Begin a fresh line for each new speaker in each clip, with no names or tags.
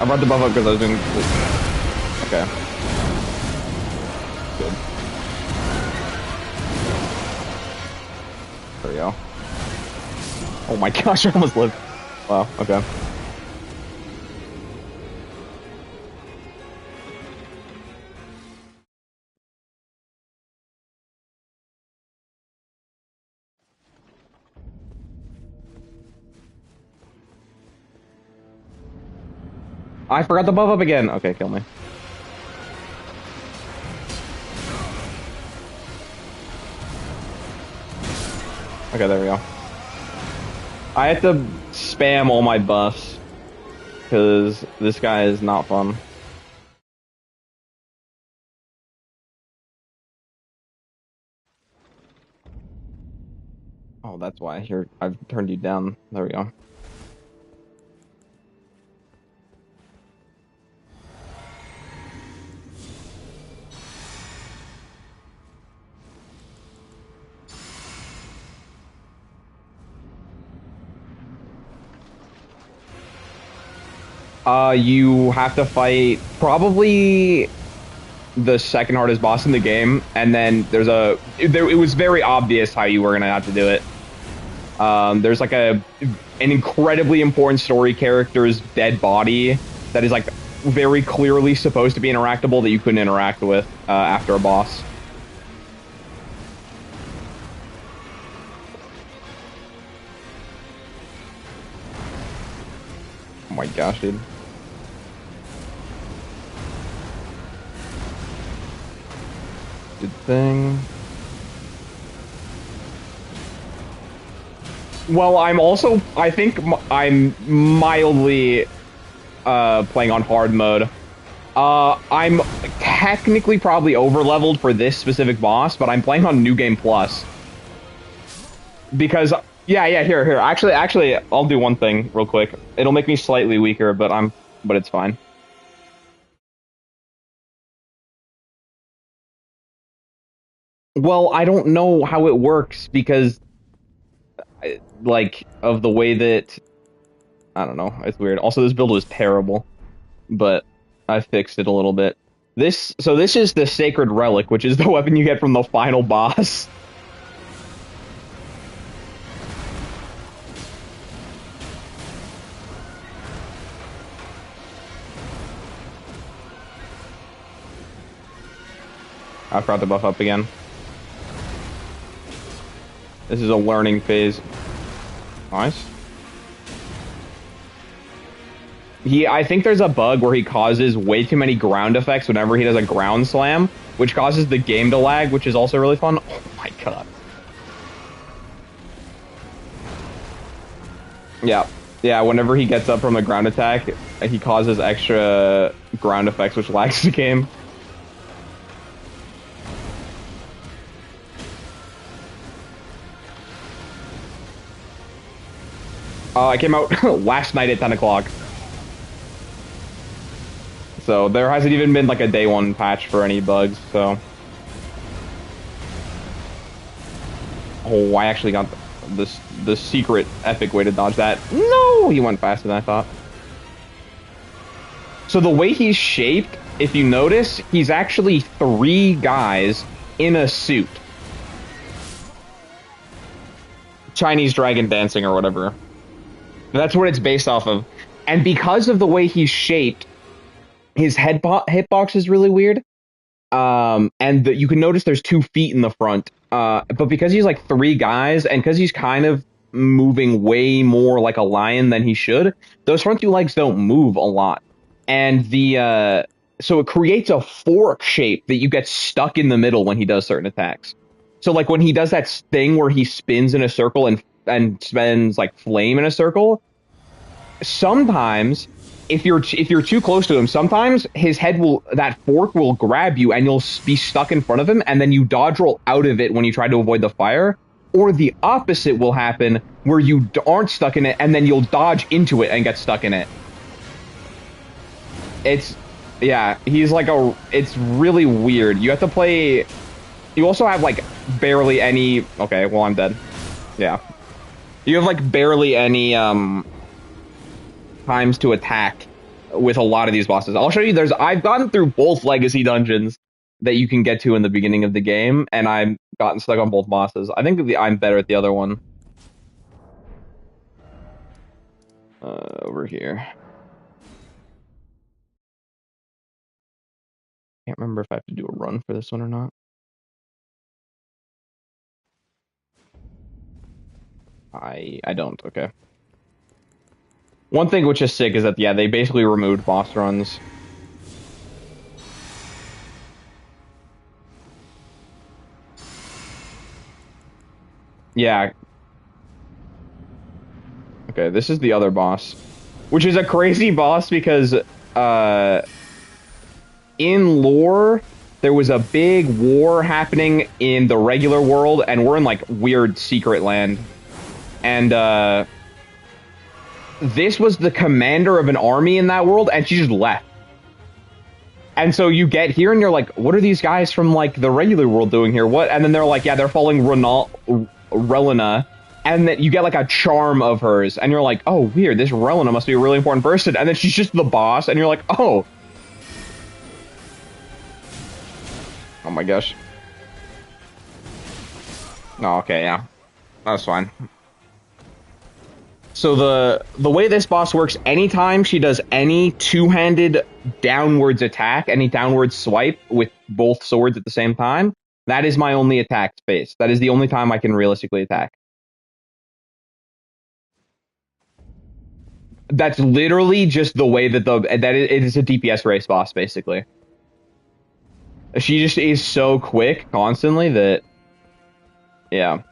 I brought the buff up because I was doing this. Okay. Good. There we go. Oh my gosh, I almost lived. Wow, okay. I forgot the buff up again. Okay, kill me. Okay, there we go. I have to spam all my buffs because this guy is not fun. Oh, that's why. Here, I've turned you down. There we go. You have to fight probably the second hardest boss in the game, and then there's it was very obvious how you were gonna have to do it. There's like an incredibly important story character's dead body that is like very clearly supposed to be interactable that you couldn't interact with after a boss. Oh my gosh, dude. Good thing. Well, I think I'm mildly playing on hard mode. I'm technically probably over-leveled for this specific boss, but I'm playing on New Game Plus. Because, yeah, here. Actually, I'll do one thing real quick. It'll make me slightly weaker, but it's fine. Well, I don't know how it works because, like, of the way that... I don't know. It's weird. Also, this build was terrible, but I fixed it a little bit. So this is the Sacred Relic, which is the weapon you get from the final boss. I forgot to buff up again. This is a learning phase. Nice. I think there's a bug where he causes way too many ground effects whenever he does a ground slam, which causes the game to lag, which is also really fun. Oh my god. Yeah, whenever he gets up from a ground attack, he causes extra ground effects, which lags the game. I came out last night at 10 o'clock. So there hasn't even been like a day one patch for any bugs, so. Oh, I actually got the secret epic way to dodge that. No, he went faster than I thought. So the way he's shaped, if you notice, he's actually 3 guys in a suit. Chinese dragon dancing or whatever. That's what it's based off of. And because of the way he's shaped, his hitbox is really weird. And you can notice there's 2 feet in the front. But because he's like 3 guys, and because he's kind of moving way more like a lion than he should, those front 2 legs don't move a lot. And so it creates a fork shape that you get stuck in the middle when he does certain attacks. So like when he does that thing where he spins in a circle and spins like flame in a circle, sometimes if you're too close to him, sometimes his head that fork will grab you and you'll be stuck in front of him, and then you dodge roll out of it when you try to avoid the fire. Or the opposite will happen where you aren't stuck in it and then you'll dodge into it and get stuck in it. He's like it's really weird. You have to play. You also have like barely any. Okay, well I'm dead. Yeah, you have like barely any times to attack with a lot of these bosses. I'll show you. I've gotten through both legacy dungeons that you can get to in the beginning of the game, and I've gotten stuck on both bosses. I think I'm better at the other one. Over here. Can't remember if I have to do a run for this one or not. I don't. Okay. One thing which is sick is that yeah, they basically removed boss runs. Yeah. Okay, this is the other boss, which is a crazy boss because in lore there was a big war happening in the regular world, and we're in like weird secret land, and this was the commander of an army in that world, and she just left. And so you get here and you're like, what are these guys from like the regular world doing here? What? And then they're like, yeah, they're following Relina. And then you get like a charm of hers. And you're like, oh, weird. This Relina must be a really important person. And then she's just the boss. And you're like, oh. Oh my gosh. Oh, okay, yeah. That's fine. So the way this boss works, anytime she does any two-handed downwards attack, any downward swipe with both swords at the same time, that is my only attack space. That is the only time I can realistically attack. That's literally just the way that it is a DPS race boss, basically. She just is so quick constantly that, yeah.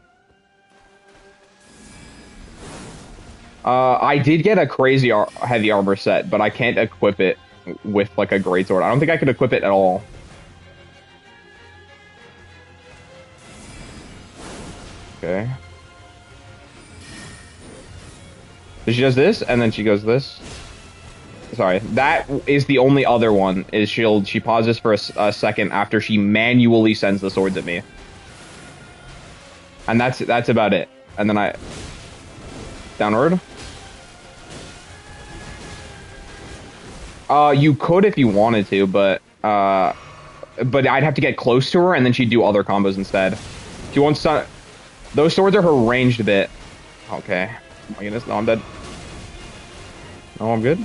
I did get a crazy heavy armor set, but I can't equip it with like a greatsword. I don't think I could equip it at all. Okay. So she does this, and then she goes this. Sorry, that is the only other one. Is she pauses for a second after she manually sends the swords at me, and that's about it. And then I downward. You could if you wanted to, but I'd have to get close to her, and then she'd do other combos instead. She wants to. Those swords are her ranged bit. Okay. Oh my goodness, no, I'm dead. No, I'm good.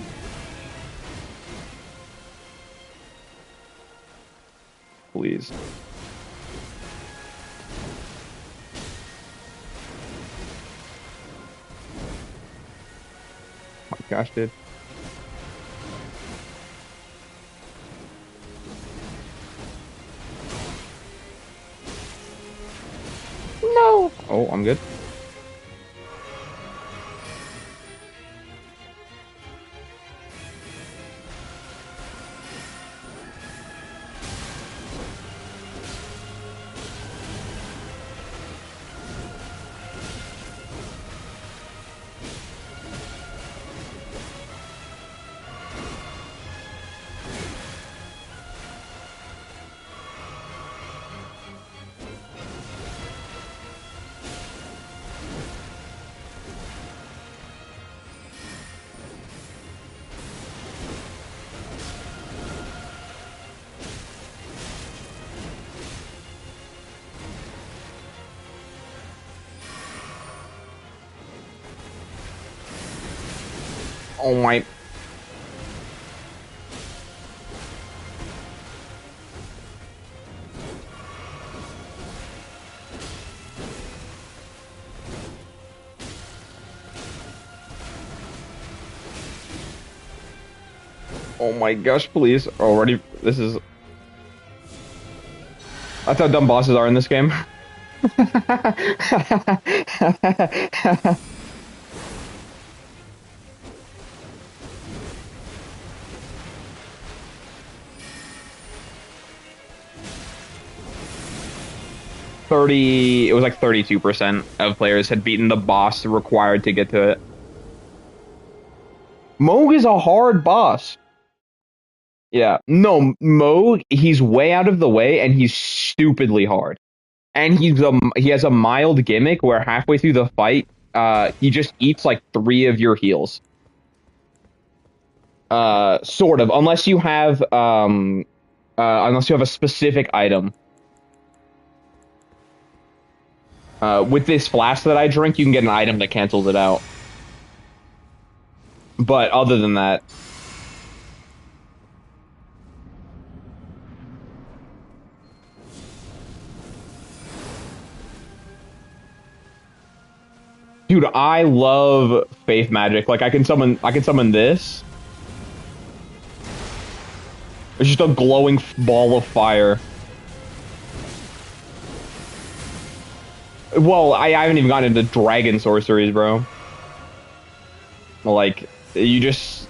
Please. Oh my gosh, dude. No. Oh, I'm good. Oh my. Oh my gosh, please. Already, this is... That's how dumb bosses are in this game. It was like 32% of players had beaten the boss required to get to it. Moog is a hard boss. Yeah. No, Moog, he's way out of the way and he's stupidly hard. And he has a mild gimmick where halfway through the fight, he just eats like 3 of your heals. Sort of, unless you have a specific item. With this flask that I drink, you can get an item that cancels it out. But other than that, dude, I love faith magic. Like I can summon this. It's just a glowing ball of fire. Well, I haven't even gotten into dragon sorceries, bro. Like, you just...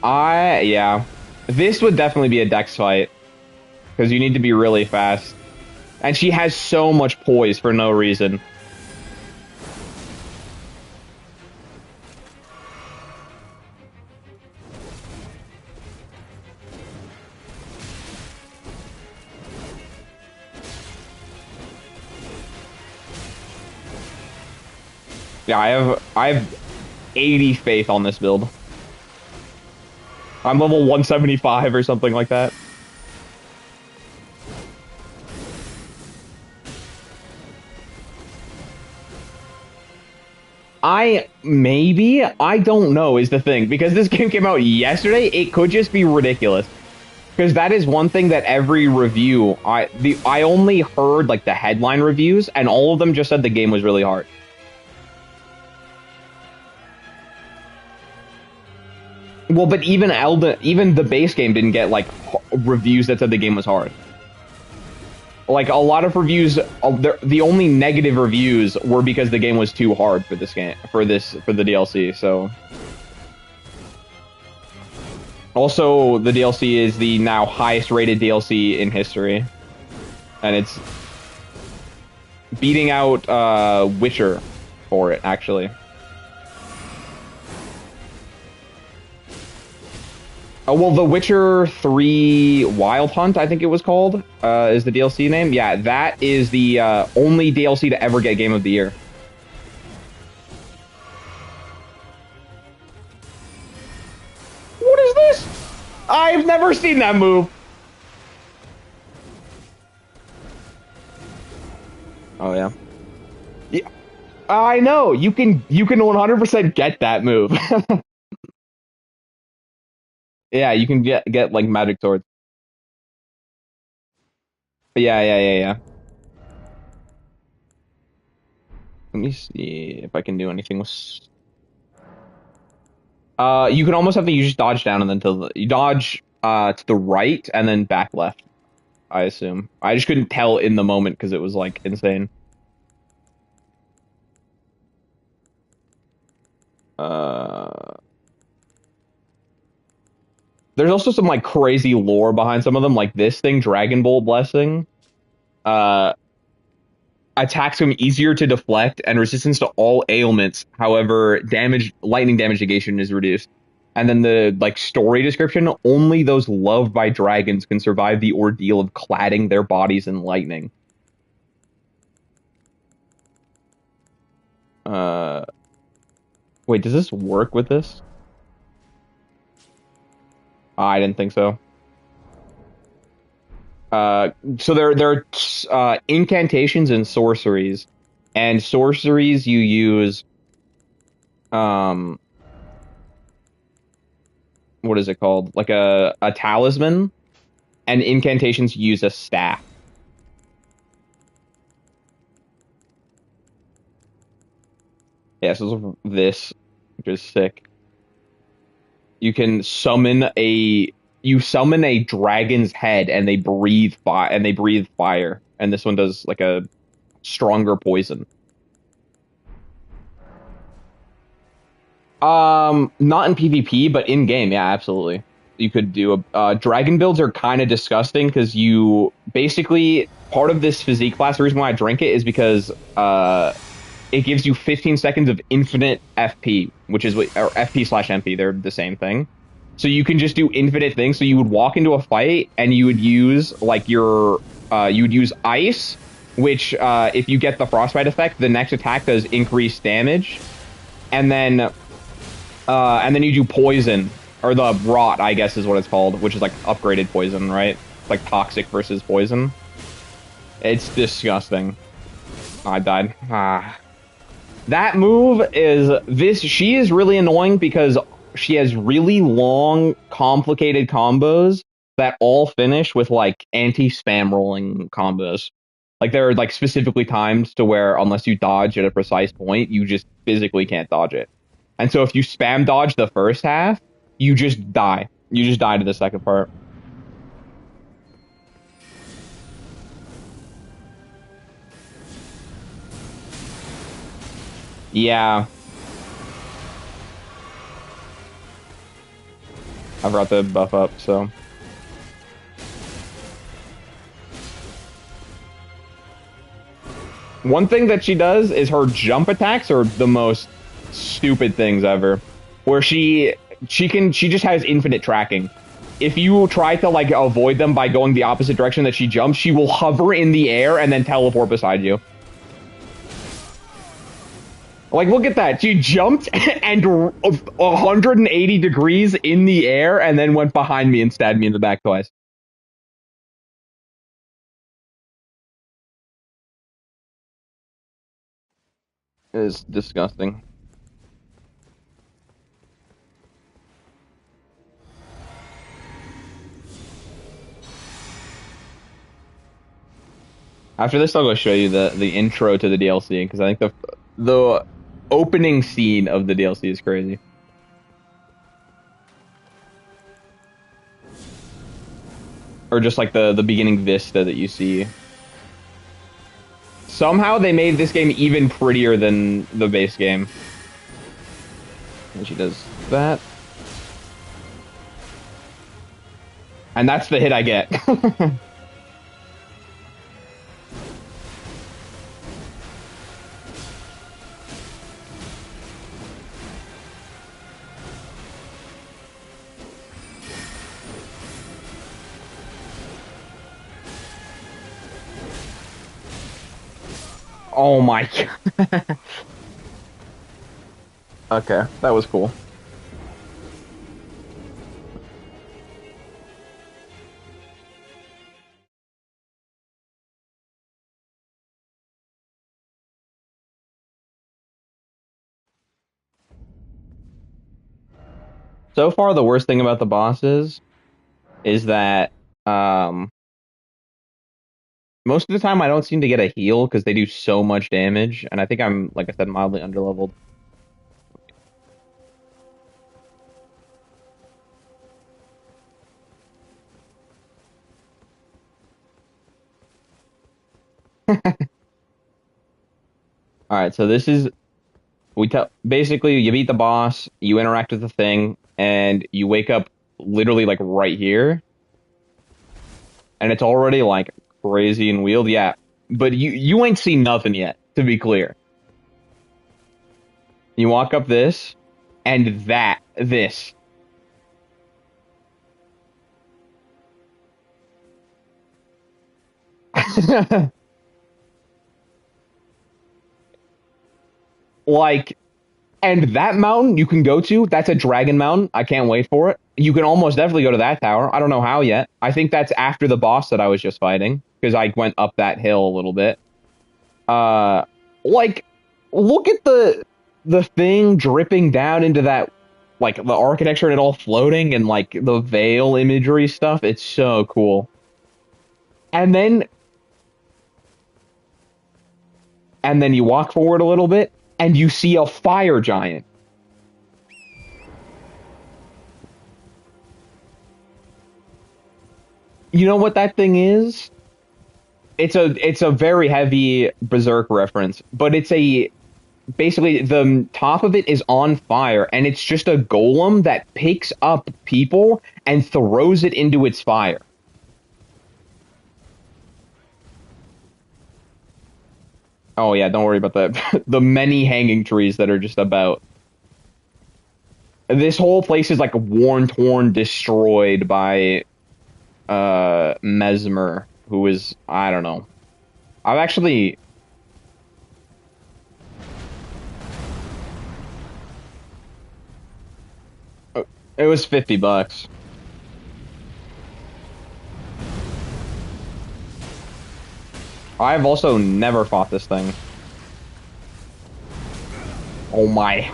Yeah. This would definitely be a dex fight. Because you need to be really fast. And she has so much poise for no reason. Yeah, I have 80 faith on this build. I'm level 175 or something like that. I don't know is the thing, because this game came out yesterday. It could just be ridiculous, because that is one thing that every review I only heard like the headline reviews, and all of them just said the game was really hard. Well, but even even the base game didn't get like reviews that said the game was hard. Like a lot of reviews, the only negative reviews were because the game was too hard for this game, for the DLC. So, also the DLC is the now highest rated DLC in history, and it's beating out Witcher for it actually. Oh, well, The Witcher 3 Wild Hunt, I think it was called, is the DLC name. Yeah, that is the only DLC to ever get Game of the Year. What is this? I've never seen that move. Oh, yeah. Yeah, I know. You can 100% get that move. Yeah, you can get like magic swords. Yeah. Let me see if I can do anything with. You can almost have to use dodge down and then you dodge to the right and then back left. I assume. I just couldn't tell in the moment because it was like insane. There's also some like crazy lore behind some of them, like this thing, Dragon Bolt Blessing. Uh, Attacks him easier to deflect and resistance to all ailments. However, lightning damage negation is reduced. And then the like story description: only those loved by dragons can survive the ordeal of cladding their bodies in lightning. Wait, does this work with this? I didn't think so. So there are incantations and sorceries. And sorceries you use what is it called? Like a talisman, and incantations use a staff. Yeah, so this, which is sick. You can summon a dragon's head, and they breathe fire. And this one does like a stronger poison. Not in PvP, but in game, yeah, absolutely. You could do dragon builds are kind of disgusting because you basically part of this physique class. The reason why I drink it is because it gives you 15 seconds of infinite FP, which is what, or FP/MP, they're the same thing. So you can just do infinite things. So you would walk into a fight and you would use like you would use ice, which if you get the frostbite effect, the next attack does increased damage. and then you do poison, or the rot, I guess is what it's called, which is like upgraded poison, right? Like toxic versus poison. It's disgusting. I died. Ah. That move is this. She is really annoying because she has really long, complicated combos that all finish with like anti-spam rolling combos. Like they're like specifically timed to where unless you dodge at a precise point, you just physically can't dodge it. And so if you spam dodge the first half, you just die. You just die to the second part. Yeah, I brought the buff up, so. One thing that she does is her jump attacks are the most stupid things ever. Where she just has infinite tracking. If you try to like avoid them by going the opposite direction that she jumps, she will hover in the air and then teleport beside you. Like, look at that. She jumped and 180 degrees in the air and then went behind me and stabbed me in the back twice. It is disgusting. After this, I'll go show you the intro to the DLC because I think the opening scene of the DLC is crazy. Or just like the beginning vista that you see. Somehow they made this game even prettier than the base game. And she does that. And that's the hit I get. Oh my god. Okay, that was cool. So far, the worst thing about the bosses is that um, most of the time I don't seem to get a heal because they do so much damage, and I think I'm, like I said, mildly underleveled. All right, so this is we tell basically you beat the boss, you interact with the thing, and you wake up literally like right here, and it's already like crazy and wheeled. Yeah, but you ain't seen nothing yet, to be clear. You walk up this, and this. Like, and that mountain you can go to, that's a dragon mountain. I can't wait for it. You can almost definitely go to that tower. I don't know how yet. I think that's after the boss that I was just fighting because I went up that hill a little bit. Uh, like, look at the thing dripping down into that, like the architecture and it all floating and like the veil imagery stuff. It's so cool. And then you walk forward a little bit and you see a fire giant. You know what that thing is? It's a very heavy Berserk reference, but it's a basically the top of it is on fire and it's just a golem that picks up people and throws it into its fire. Oh yeah, don't worry about that. The many hanging trees that are just about. This whole place is like worn, torn, destroyed by Mesmer, who is I don't know. I've actually It was $50. I've also never fought this thing. Oh my.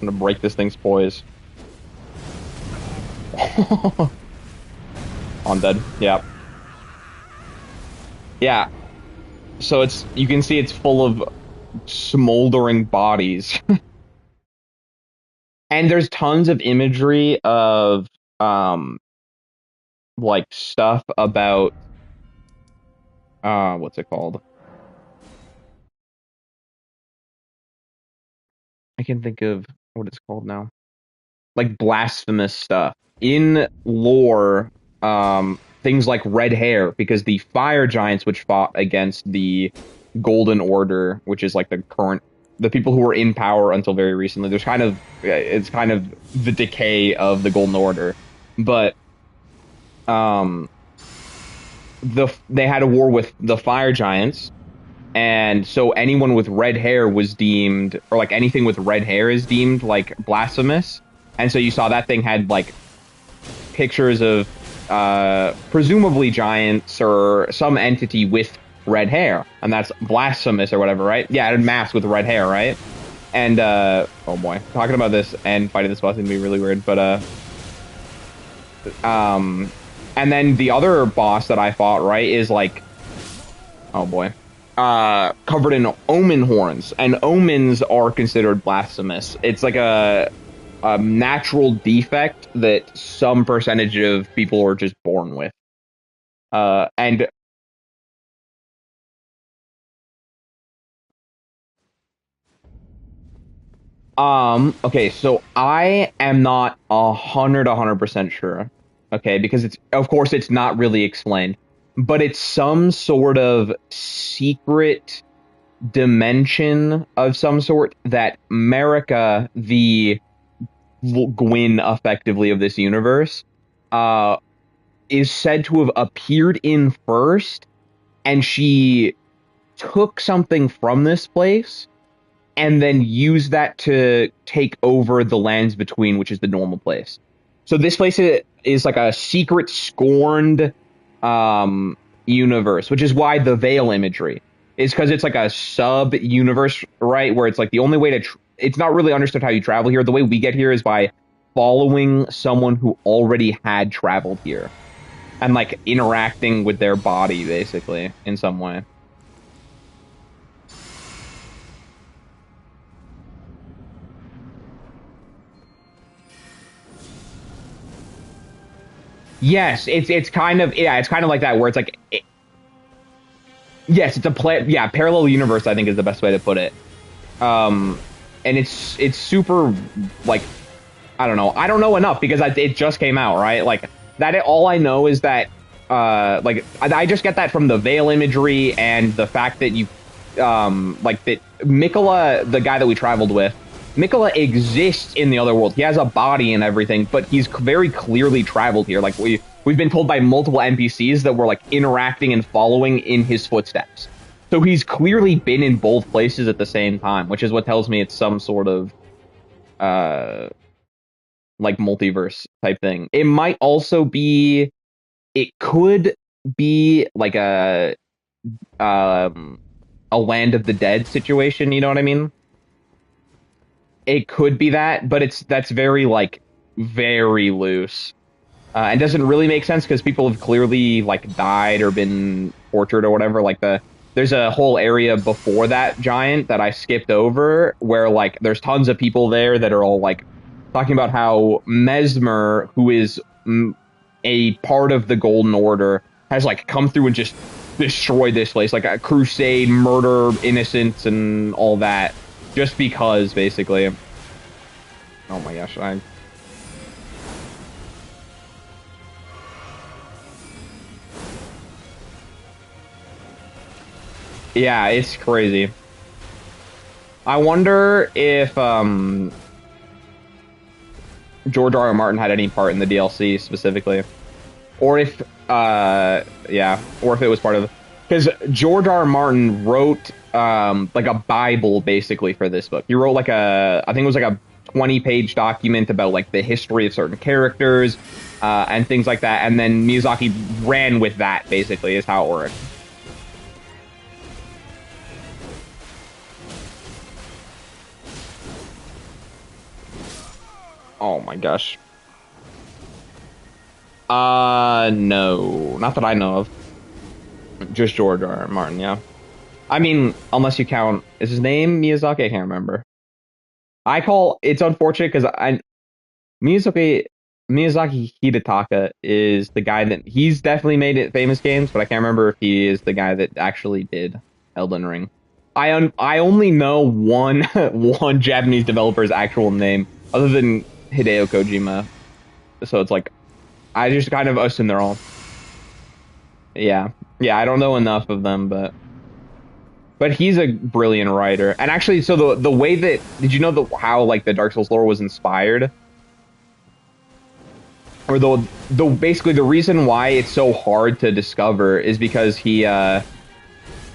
I'm gonna break this thing's poise. On dead. Yeah. Yeah. So you can see it's full of smoldering bodies. And there's tons of imagery of like stuff about what's it called? I can think of what it's called now. Like blasphemous stuff. In lore, things like red hair, because the fire giants which fought against the Golden Order, which is like the people who were in power until very recently. It's kind of the decay of the Golden Order. But um they had a war with the fire giants, and so anyone with red hair was deemed, or like anything with red hair is deemed like blasphemous. And so you saw that thing had like pictures of presumably giants or some entity with red hair, and that's blasphemous or whatever, right? Yeah, it had masks with red hair, right? And oh boy, talking about this and fighting this boss is gonna be really weird, but and then the other boss that I fought, right, is like, oh boy, covered in omen horns, and omens are considered blasphemous. It's like a natural defect that some percentage of people are just born with. And okay, so I am not 100% sure. Okay, because of course it's not really explained, but it's some sort of secret dimension of some sort that America, the Gwyn effectively of this universe, uh, is said to have appeared in first, and she took something from this place and then used that to take over the lands between, which is the normal place. So this place is like a secret scorned universe, which is why the veil imagery is, because it's like a sub universe, right? Where it's like the only way to it's not really understood how you travel here. The way we get here is by following someone who already had traveled here and like interacting with their body basically in some way. Yes, it's kind of, yeah, it's kind of like that where it's like yes, it's a parallel universe, I think is the best way to put it. Um and it's super, like, I don't know. I don't know enough because it just came out, right? Like all I know is that like I just get that from the veil imagery and the fact that you like that Mikola, the guy that we traveled with, Mikola exists in the other world. He has a body and everything, but he's very clearly traveled here. Like we've been told by multiple NPCs that we're like interacting and following in his footsteps. So he's clearly been in both places at the same time, which is what tells me it's some sort of like multiverse type thing. It might also be, it could be like a Land of the Dead situation, you know what I mean? It could be that, but that's very like very loose. And doesn't really make sense because people have clearly like died or been tortured or whatever. Like there's a whole area before that giant that I skipped over where like there's tons of people there that are all like talking about how Mesmer, who is a part of the Golden Order, has like come through and just destroyed this place, like a crusade, murder innocents and all that, just because basically. Oh my gosh, yeah, it's crazy. I wonder if George R. R. Martin had any part in the DLC specifically, or if yeah, or if it was part of because George R. R. Martin wrote like a Bible basically for this book. He wrote like I think it was like a 20-page document about like the history of certain characters and things like that. And then Miyazaki ran with that basically is how it worked. Oh my gosh. No, not that I know of. Just George R. R. Martin, yeah. I mean, unless you count, is his name Miyazaki? I can't remember. It's unfortunate because Miyazaki Miyazaki Hidetaka is the guy that he's definitely made it famous games, but I can't remember if he is the guy that actually did Elden Ring. I only know one one Japanese developer's actual name other than Hideo Kojima, so it's like I just kind of assume they're all. Yeah, yeah. I don't know enough of them, but he's a brilliant writer. And actually, so the way that did you know how like the Dark Souls lore was inspired? Or the basically the reason why it's so hard to discover is because he as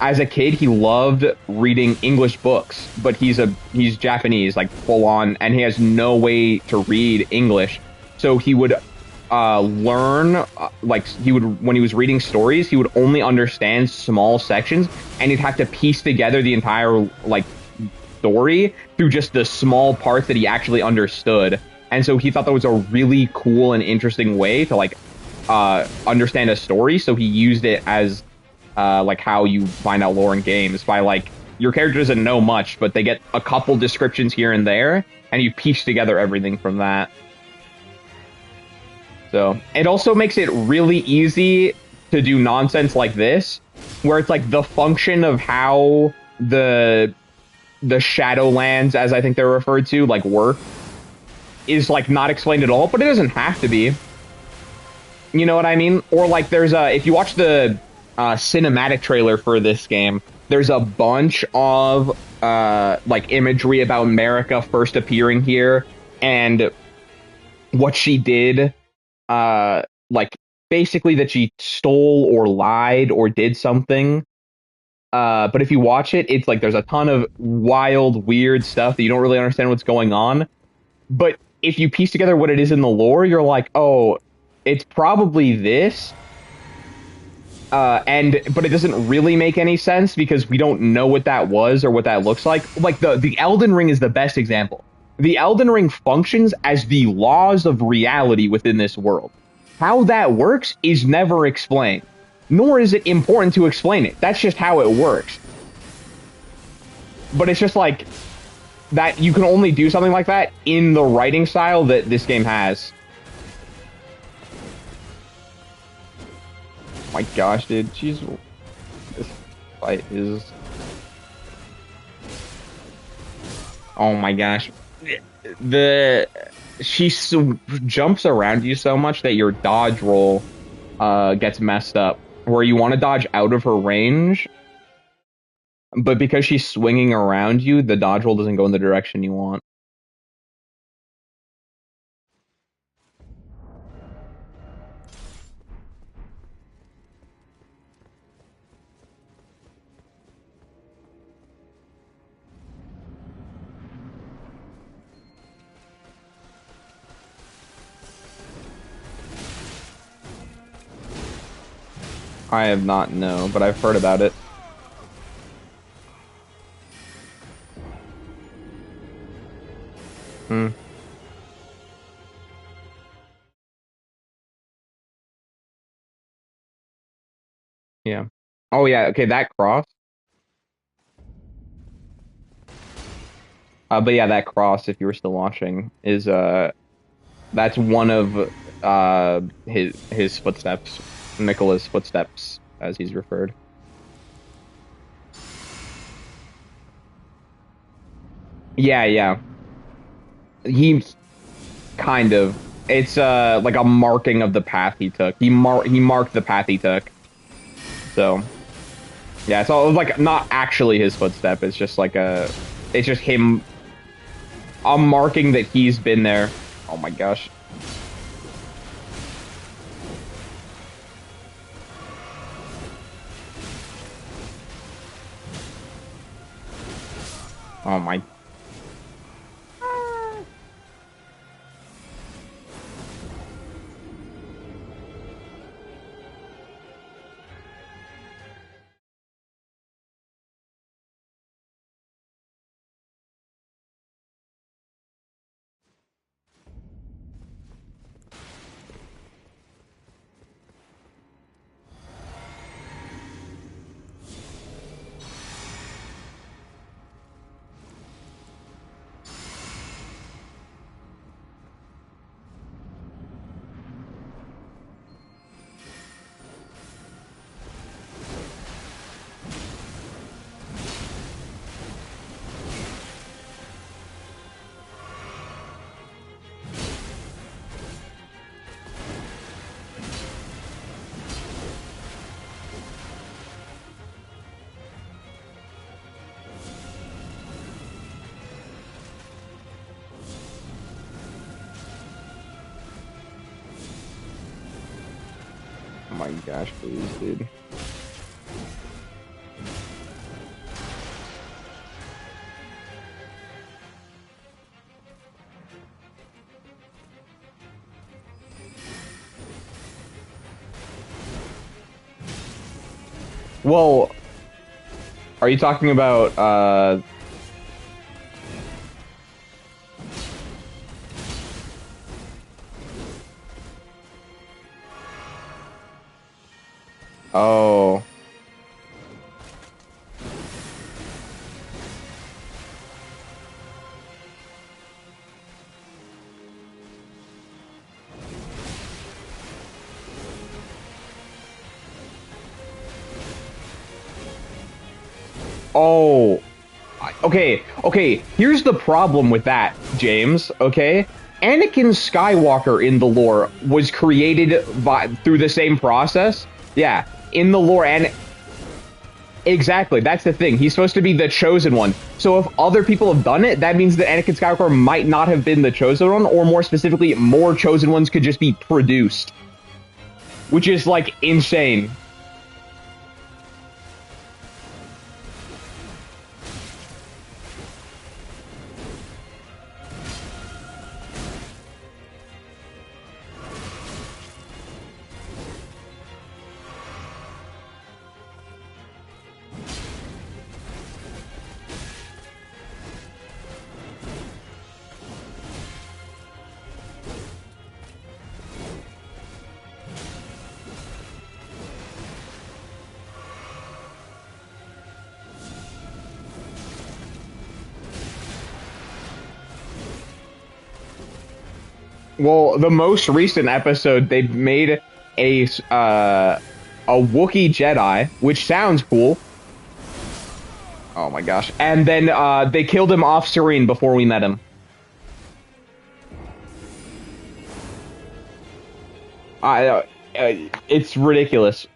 a kid he loved reading English books, but he's Japanese, like full on, and he has no way to read English. So he would learn like he would when he was reading stories, he would only understand small sections, and he'd have to piece together the entire like story through just the small parts that he actually understood. And so he thought that was a really cool and interesting way to like understand a story. So he used it as like how you find out lore in games by like your character doesn't know much, but they get a couple descriptions here and there, and you piece together everything from that. So it also makes it really easy to do nonsense like this, where it's like the function of how the Shadowlands, as I think they're referred to, like work, is like not explained at all, but it doesn't have to be. You know what I mean? Or like there's if you watch the cinematic trailer for this game, there's a bunch of like imagery about America first appearing here and what she did, like basically that she stole or lied or did something. But if you watch it, it's like there's a ton of wild, weird stuff that you don't really understand what's going on. But if you piece together what it is in the lore, you're like, oh, it's probably this. But it doesn't really make any sense because we don't know what that was or what that looks like. Like the Elden Ring is the best example. The Elden Ring functions as the laws of reality within this world. How that works is never explained, nor is it important to explain it. That's just how it works. But it's just like that you can only do something like that in the writing style that this game has. Oh my gosh, dude, this fight is. Oh my gosh, she jumps around you so much that your dodge roll gets messed up, where you want to dodge out of her range, but because she's swinging around you, the dodge roll doesn't go in the direction you want. I have not know, but I've heard about it. Hmm. Yeah. Oh yeah. Okay, that cross. But yeah, that cross, if you were still watching, is that's one of his footsteps, Nicola's footsteps, as he's referred. Yeah, yeah. He kind of. It's like a marking of the path he took. He marked the path he took. So yeah, so it was like not actually his footstep. It's just like it's just him. A marking that he's been there. Oh my gosh. Oh my. Oh my gosh, please, dude. Well, are you talking about oh. Oh. Okay, okay, here's the problem with that, James, okay? Anakin Skywalker in the lore was created through the same process. Yeah, in the lore, and exactly, that's the thing. He's supposed to be the chosen one. So if other people have done it, that means that Anakin Skywalker might not have been the chosen one, or more specifically, more chosen ones could just be produced. Which is, like, insane. Well, the most recent episode, they made a Wookiee Jedi, which sounds cool. Oh my gosh! And then they killed him off screen before we met him. It's ridiculous.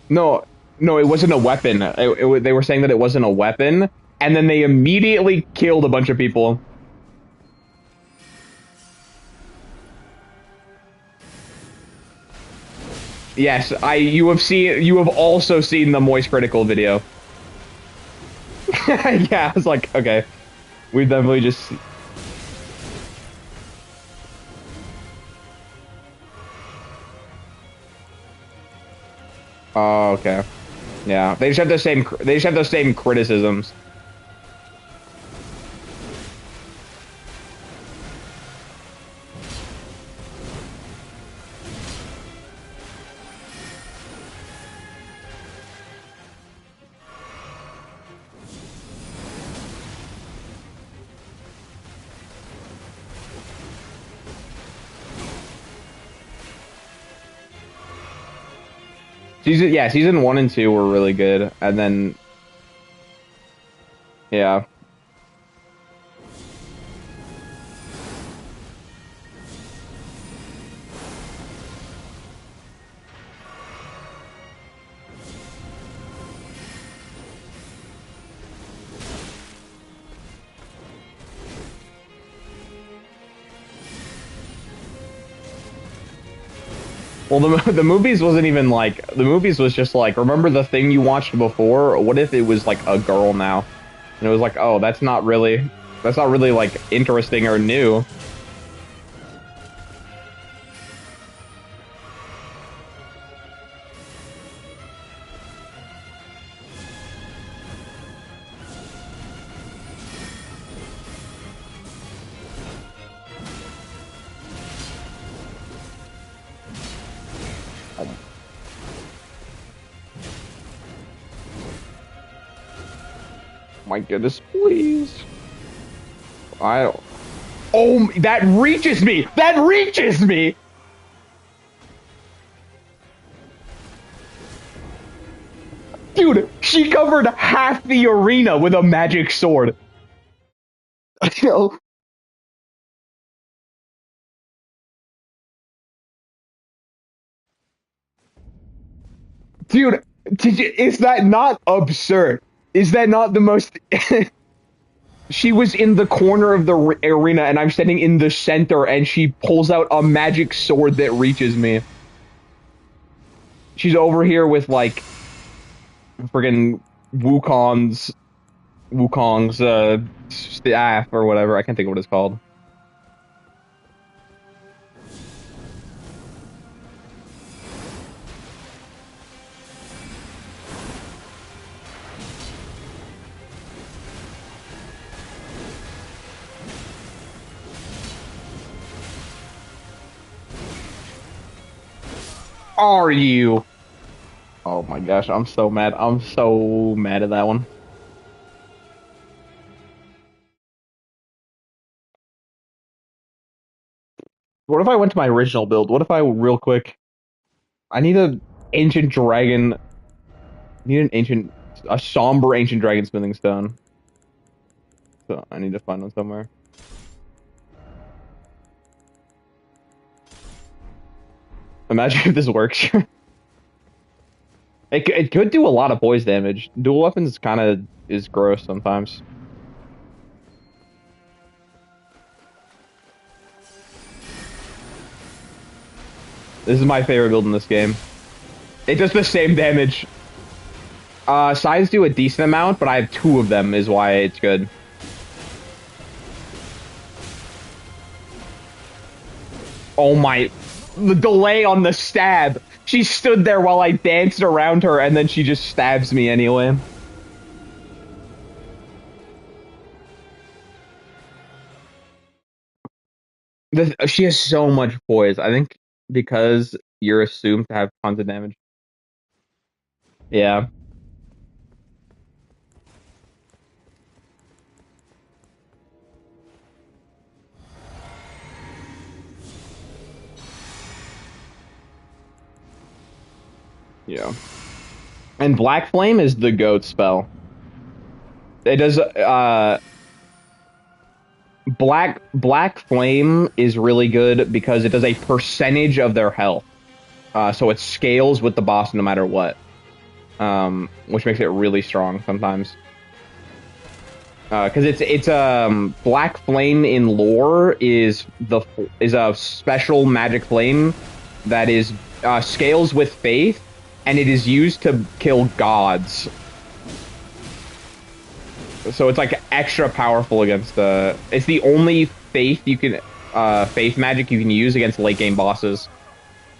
No, no, it wasn't a weapon. They were saying that it wasn't a weapon, and then they immediately killed a bunch of people. Yes, you have also seen the Moist Critical video. Yeah, I was like, okay, we definitely just. Oh, okay. Yeah, they just have the same. They just have the same criticisms. Season 1 and 2 were really good, and then yeah. Well, the movies wasn't even like the movies was just like remember the thing you watched before? What if it was like a girl now? And it was like, oh, that's not really like interesting or new. Oh my goodness, please. I don't. Oh, that reaches me. That reaches me. Dude, she covered half the arena with a magic sword. Dude, is that not absurd? Is that not the most? She was in the corner of the arena, and I'm standing in the center, and she pulls out a magic sword that reaches me. She's over here with like friggin' Wukong's staff or whatever. I can't think of what it's called. Are you? Oh my gosh, I'm so mad. I'm so mad at that one. What if I went to my original build? What if I real quick? I need a ancient dragon. I need a somber ancient dragon smithing stone. So I need to find one somewhere. Imagine if this works. It could do a lot of poise damage. Dual weapons kind of is gross sometimes. This is my favorite build in this game. It does the same damage. Sides do a decent amount, but I have two of them is why it's good. Oh my, the delay on the stab. She stood there while I danced around her and then she just stabs me anyway. She has so much poise. I think because you're assumed to have tons of damage. Yeah. Yeah. And Black Flame is the GOAT spell. It does Black Flame is really good because it does a percentage of their health. So it scales with the boss no matter what. Which makes it really strong sometimes. Because it's Black Flame in lore is a special magic flame that is scales with faith, and it is used to kill gods. So it's like extra powerful against the. It's the only faith magic you can use against late game bosses,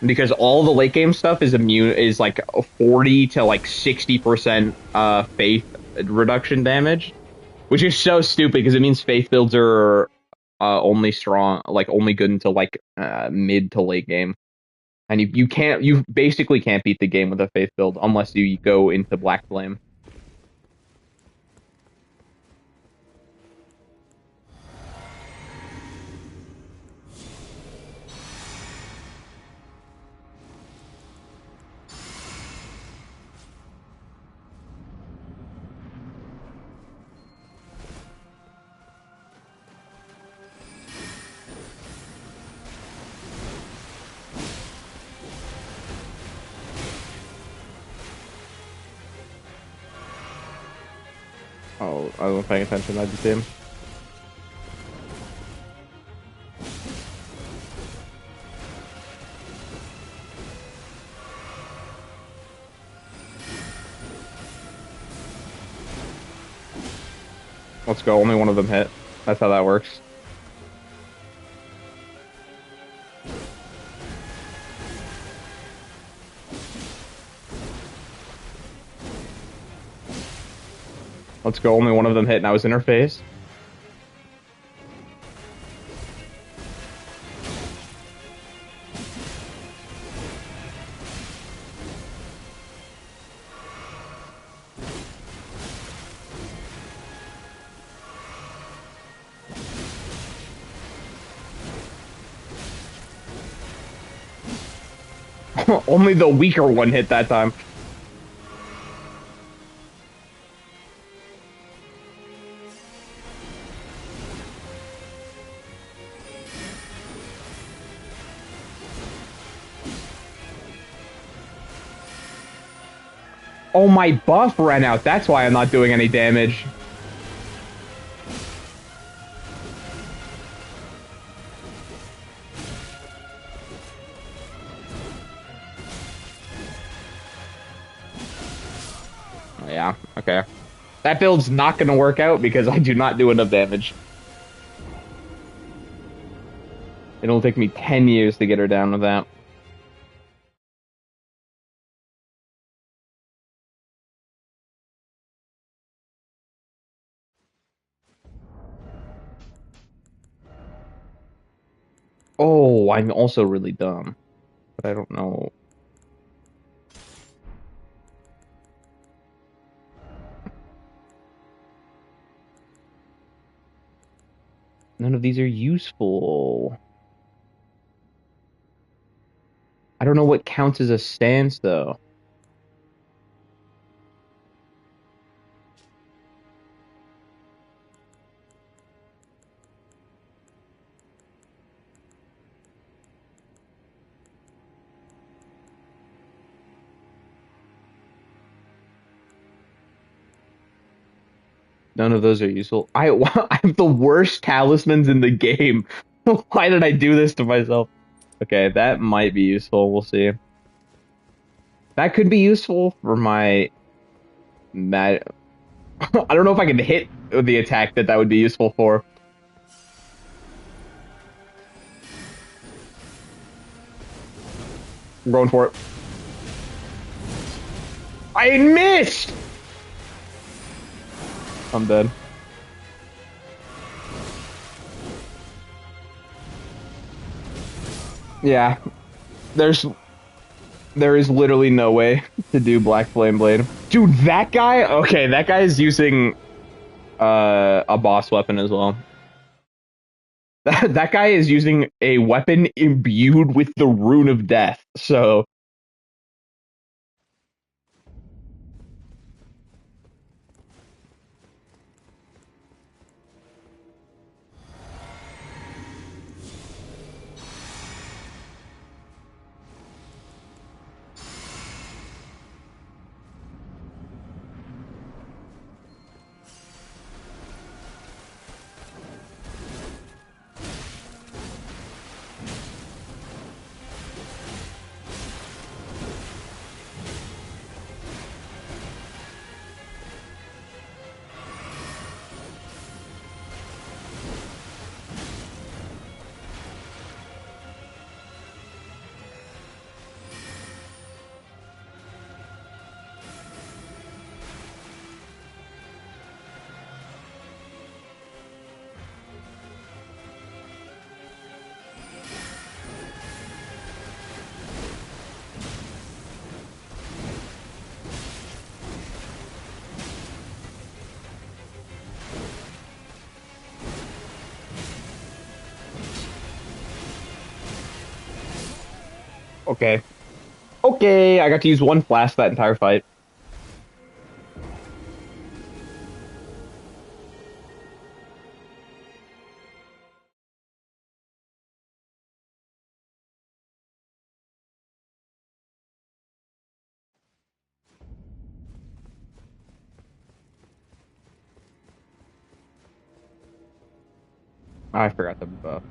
because all the late game stuff is like 40 to like 60% faith reduction damage, which is so stupid because it means faith builds are only strong, like only good until like mid to late game, and you basically can't beat the game with a faith build unless you go into Black Flame. Oh, I wasn't paying attention. I just did. Let's go. Only one of them hit. That's how that works. Let's go. Only one of them hit, and I was in her face. Only the weaker one hit that time. Oh, my buff ran out. That's why I'm not doing any damage. Oh, yeah, okay. That build's not going to work out because I do not do enough damage. It'll take me 10 years to get her down with that. Oh, I'm also really dumb. But I don't know. None of these are useful. I don't know what counts as a stance, though. None of those are useful. I have the worst talismans in the game. Why did I do this to myself? Okay, that might be useful. We'll see. That could be useful for my mad. I don't know if I can hit the attack that would be useful for. I'm going for it. I missed! I'm dead. Yeah, there is literally no way to do Black Flame Blade. Dude, that guy? Okay, that guy is using a boss weapon as well. That guy is using a weapon imbued with the rune of death. So okay. Okay, I got to use one flash that entire fight. I forgot the buff.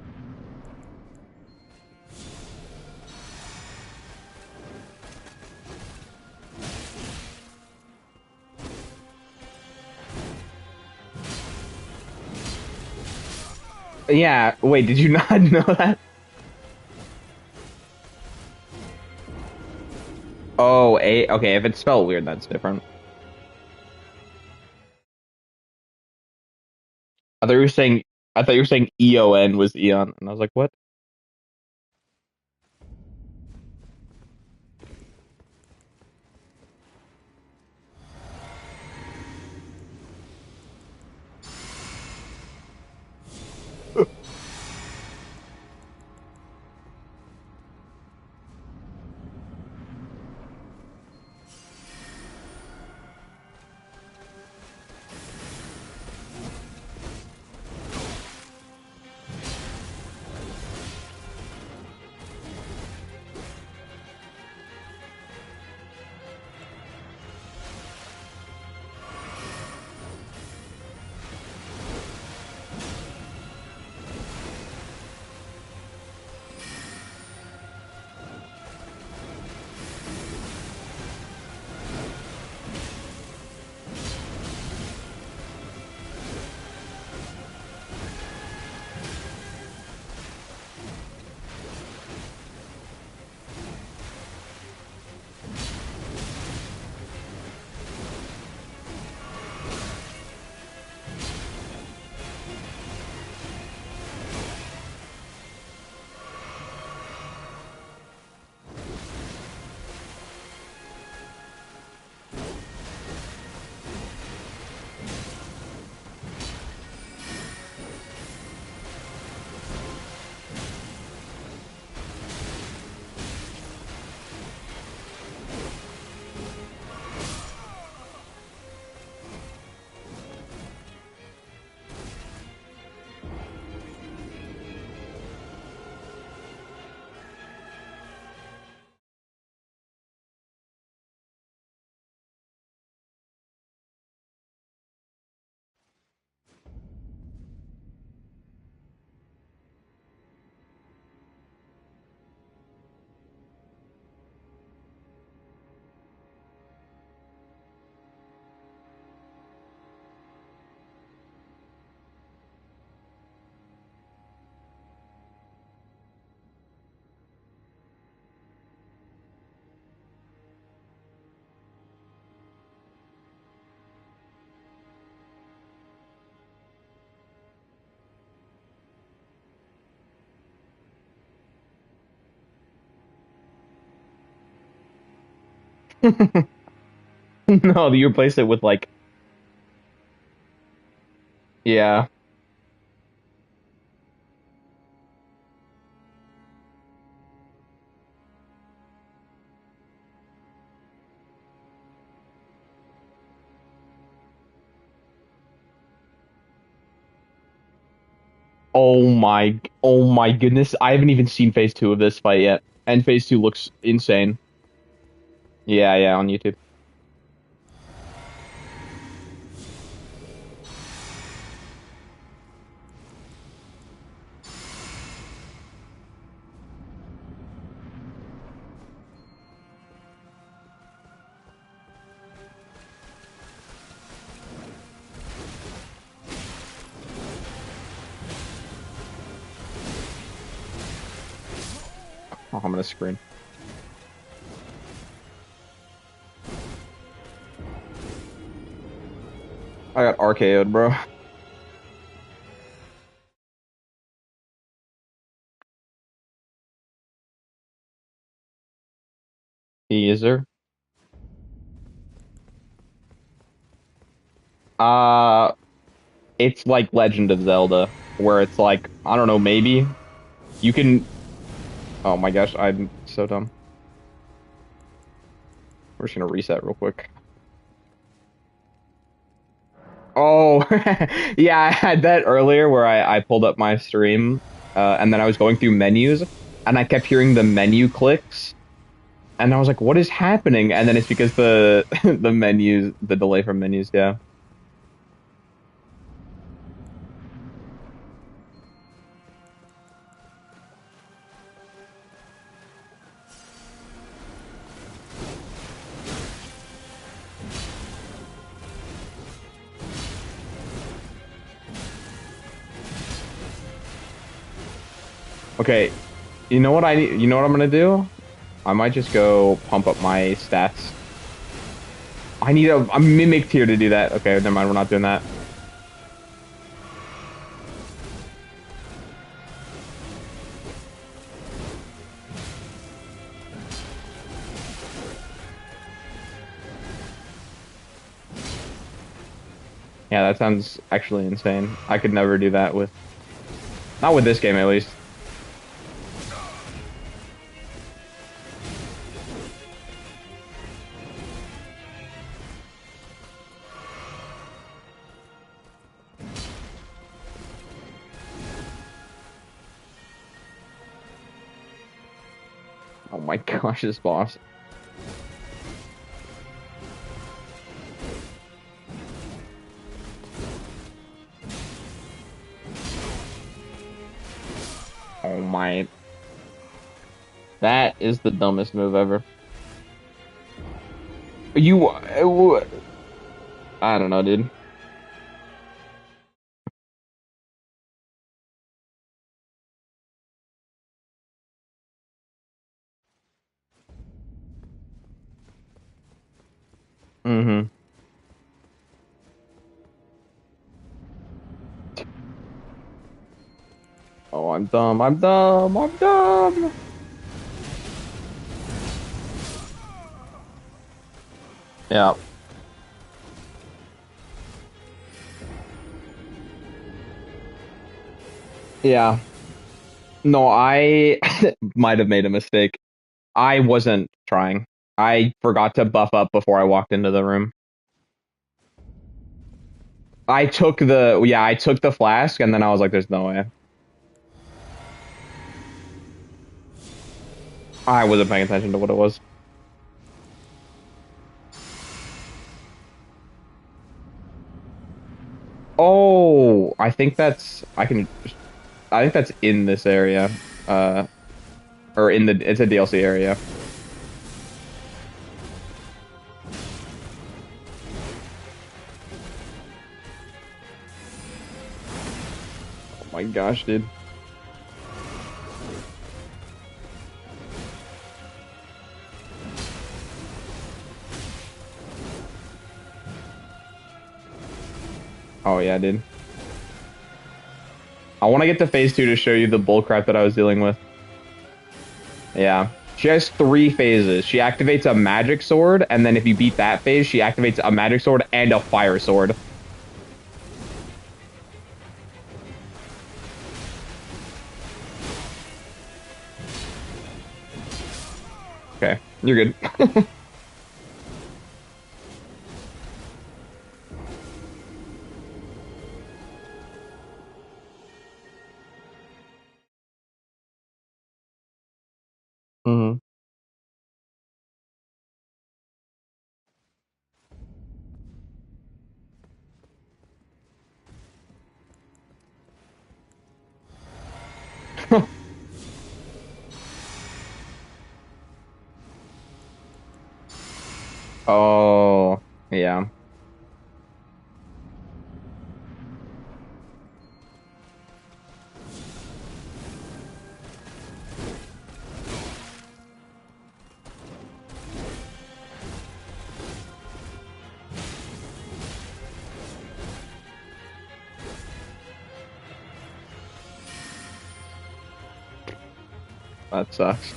Yeah, wait, did you not know that? Oh, A. Okay, if it's spelled weird, that's different. I thought you were saying I thought you were saying Eon was Eon, and I was like, what? No, you replace it with like, yeah. Oh my goodness. I haven't even seen phase two of this fight yet. And phase two looks insane. Yeah, yeah, on YouTube. Oh, I'm gonna scream. I got RKO'd, bro. Teaser. Uh, it's like Legend of Zelda, where it's like, I don't know, maybe you can. Oh my gosh, I'm so dumb. We're just gonna reset real quick. Oh, yeah, I had that earlier where I pulled up my stream, and then I was going through menus, and I kept hearing the menu clicks, and I was like, "What is happening?" And then it's because the the menus, the delay from menus, yeah. Okay, you know what I need? You know what I'm gonna do? I might just go pump up my stats. I need a mimic tier to do that. Okay, never mind. We're not doing that. Yeah, that sounds actually insane. I could never do that with, not with this game at least. Oh my gosh, this boss. Oh my. That is the dumbest move ever. You, I don't know, dude. Mm-hmm. Oh, I'm dumb. I'm dumb. I'm dumb. Yeah. Yeah. No, I might have made a mistake. I wasn't trying. I forgot to buff up before I walked into the room. I took the flask and then I was like, there's no way. I wasn't paying attention to what it was. Oh, I think that's in this area. Uh, or in the, it's a DLC area. Oh my gosh, dude. Oh yeah, dude. I want to get to phase 2 to show you the bullcrap that I was dealing with. Yeah. She has 3 phases. She activates a magic sword, and then if you beat that phase, she activates a magic sword and a fire sword. Okay, you're good. hmm Oh, yeah. That sucks.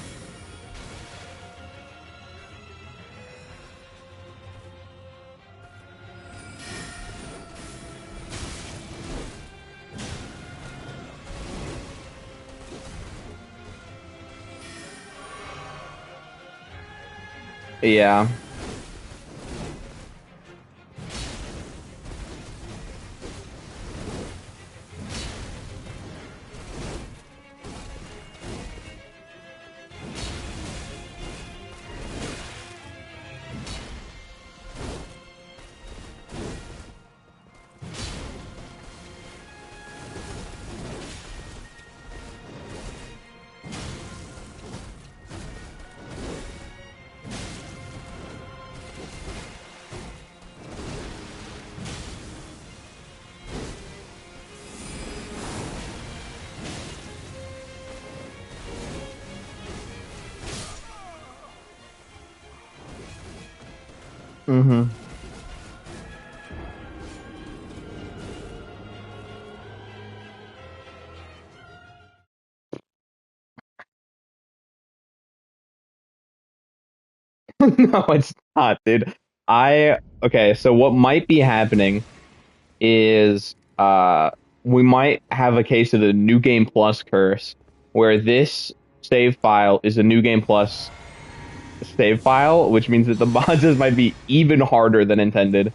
Yeah. Hmm. No, it's not, dude. Okay, so what might be happening is we might have a case of the New Game Plus curse where this save file is a New Game Plus save file, which means that the bosses might be even harder than intended.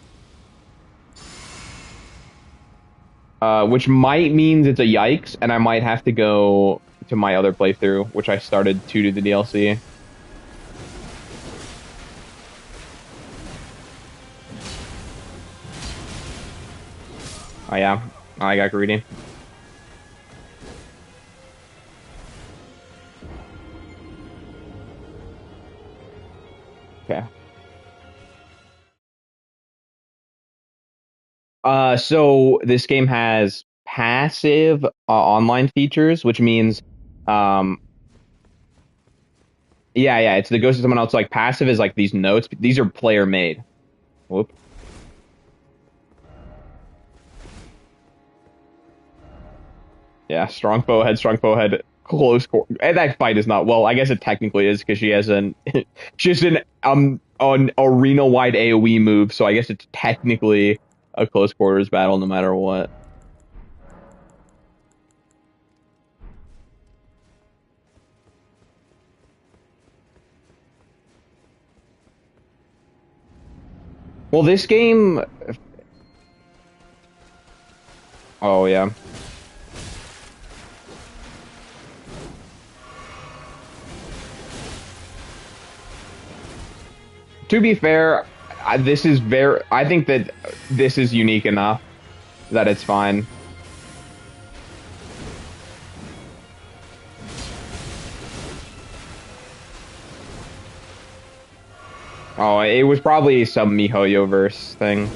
Which might means it's a yikes, and I might have to go to my other playthrough, which I started to do the DLC. Oh yeah, I got greedy. Okay. So this game has passive online features, which means, um, yeah, it's the ghost of someone else. Like passive is like these notes. These are player made. Whoop. Yeah, strong foe head, close. And that fight is not well. I guess it technically is because she has an she's an arena wide AOE move. So I guess it's technically a close quarters battle no matter what. Well, this game. Oh yeah. To be fair, this is very. I think that this is unique enough that it's fine. Oh, it was probably some MiHoYo verse thing.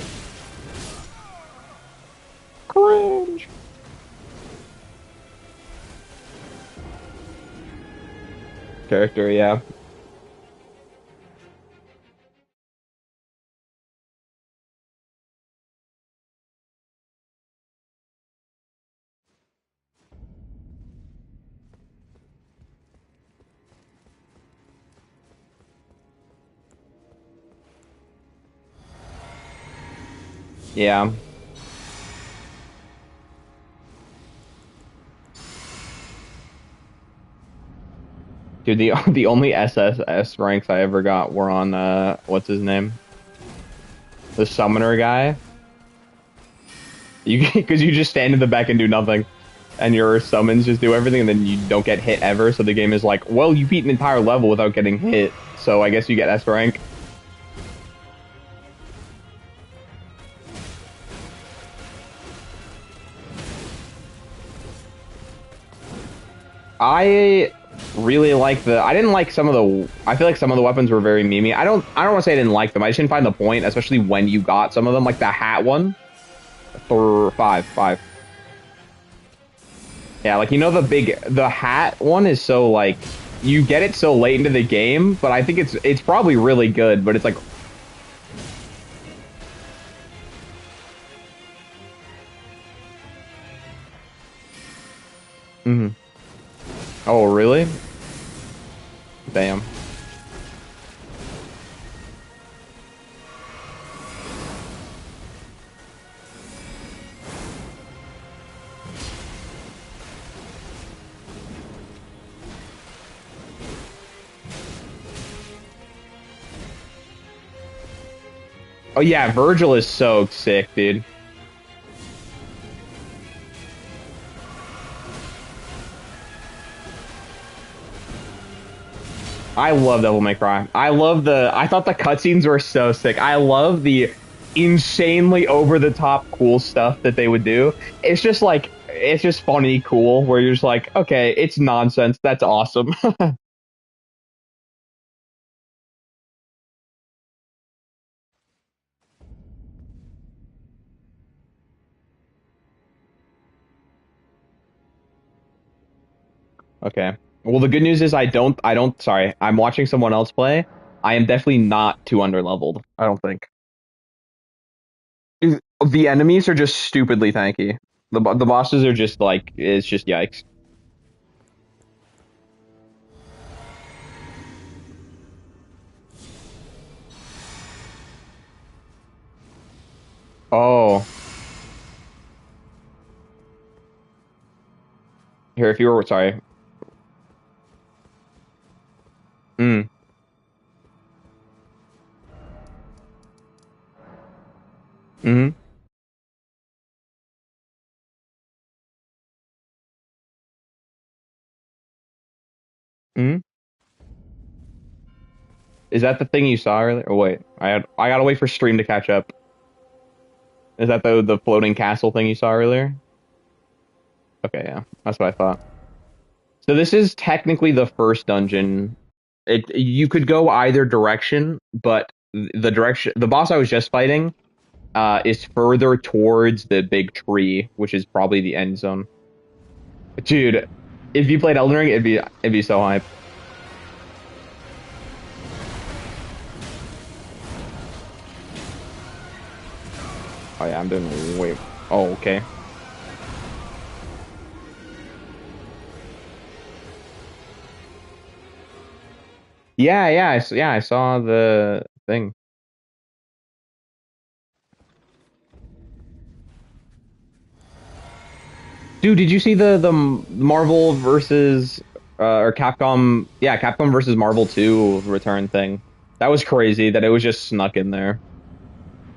Cringe. Character, yeah. Yeah. Dude, the the only SSS ranks I ever got were on what's his name? The summoner guy. You because you just stand in the back and do nothing. And your summons just do everything and then you don't get hit ever. So the game is like, well, you beat an entire level without getting hit. So I guess you get S rank. I really like the I didn't like some of the I feel like some of the weapons were very memey. I don't want to say I didn't like them. I just didn't find the point, especially when you got some of them, like the hat one. For five. Yeah, like you know the hat one is so like you get it so late into the game, but I think it's probably really good, but it's like mhm. Oh, really? Damn. Oh yeah, Virgil is so sick, dude. I love Devil May Cry. I thought the cutscenes were so sick. I love the insanely over the top cool stuff that they would do. It's just funny cool where you're just like, okay, it's nonsense. That's awesome. Okay. Well, the good news is sorry, I'm watching someone else play. I am definitely not too underleveled. I don't think. The enemies are just stupidly tanky. The bosses are just like it's just yikes. Oh, here if you were sorry. Mm, mm, mm. Is that the thing you saw earlier? Oh wait, I gotta wait for stream to catch up. Is that the floating castle thing you saw earlier? Okay, yeah, that's what I thought. So this is technically the first dungeon. It you could go either direction, but the boss I was just fighting is further towards the big tree, which is probably the end zone. Dude, if you played Elden Ring, it'd be so hype. Oh yeah, I'm doing wait. Oh, okay. Yeah, yeah, yeah, I saw the thing. Dude, did you see the Marvel versus or Capcom? Yeah, Capcom versus Marvel 2 return thing. That was crazy that it was just snuck in there.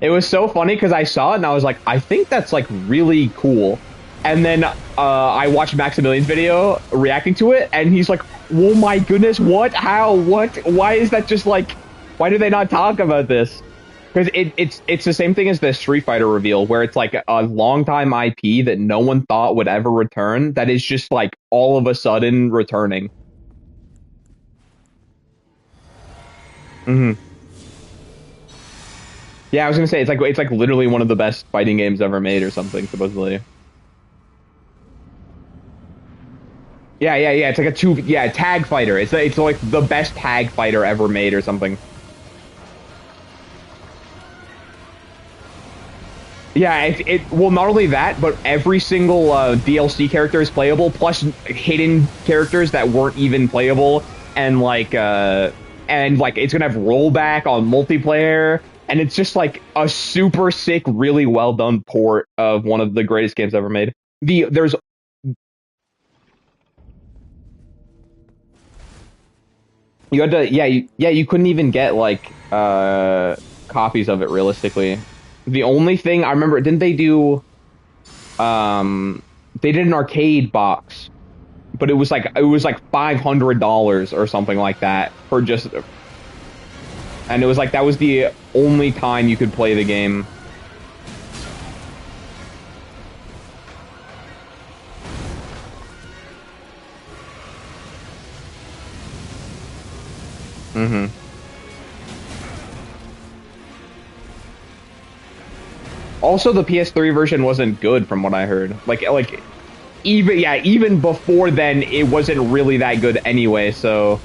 It was so funny because I saw it and I was like, I think that's like really cool. And then I watched Maximilian's video reacting to it, and he's like, "Oh my goodness, what? How? What? Why is that just like? Why do they not talk about this?" Because it's the same thing as the Street Fighter reveal, where it's like a long time IP that no one thought would ever return, that is just like all of a sudden returning. Hmm. Yeah, I was gonna say it's like literally one of the best fighting games ever made or something, supposedly. Yeah, yeah, yeah. It's like a tag fighter. It's like the best tag fighter ever made or something. Yeah, well, not only that, but every single DLC character is playable, plus hidden characters that weren't even playable, and like it's gonna have rollback on multiplayer, and it's just like a super sick, really well done port of one of the greatest games ever made. There's you had to yeah you couldn't even get like copies of it realistically. The only thing I remember, didn't they do um they did an arcade box, but it was like $500 or something like that for just, and it was like that was the only time you could play the game. Hmm. Also, the PS3 version wasn't good from what I heard. Like even before then, it wasn't really that good anyway. So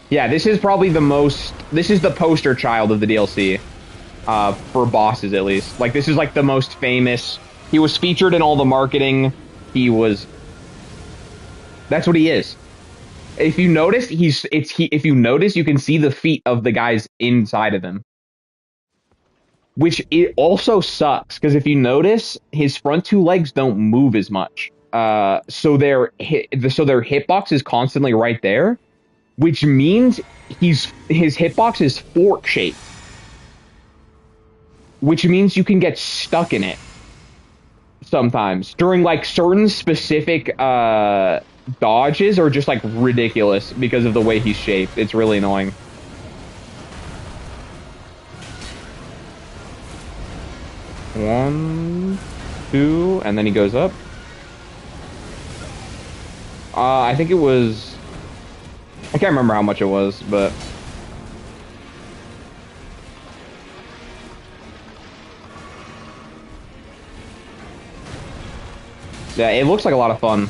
yeah, this is probably the most. This is the poster child of the DLC, for bosses at least. Like this is like the most famous. He was featured in all the marketing. He was. That's what he is. If you notice, if you notice, you can see the feet of the guys inside of him, which it also sucks because if you notice, his front two legs don't move as much. So their hitbox is constantly right there, which means his hitbox is fork shaped, which means you can get stuck in it sometimes during like certain specific dodges are just like ridiculous because of the way he's shaped. It's really annoying. One, two, and then he goes up. I think it was. I can't remember how much it was, but yeah, it looks like a lot of fun.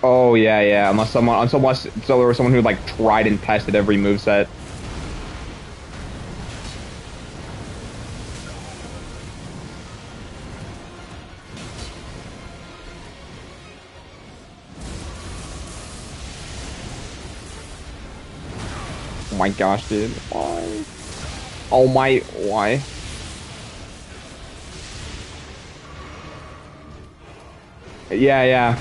Oh yeah, yeah. Unless so there was someone who like tried and tested every moveset. Oh my gosh, dude. Why? Oh my, why? Yeah, yeah.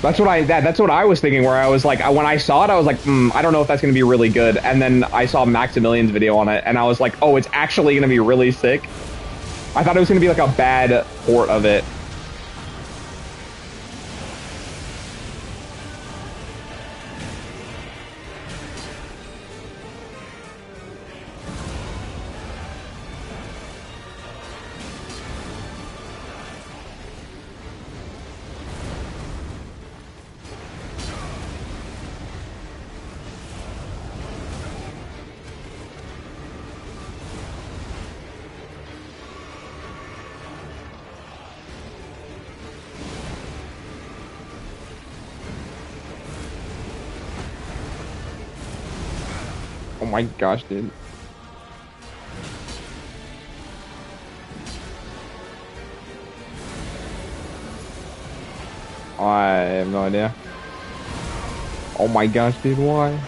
That's what I was thinking. Where I was like, when I saw it, I was like, I don't know if that's gonna be really good. And then I saw Maximilian's video on it, and I was like, oh, it's actually gonna be really sick. I thought it was gonna be like a bad port of it. Oh my gosh, dude. I have no idea. Oh my gosh, dude, why?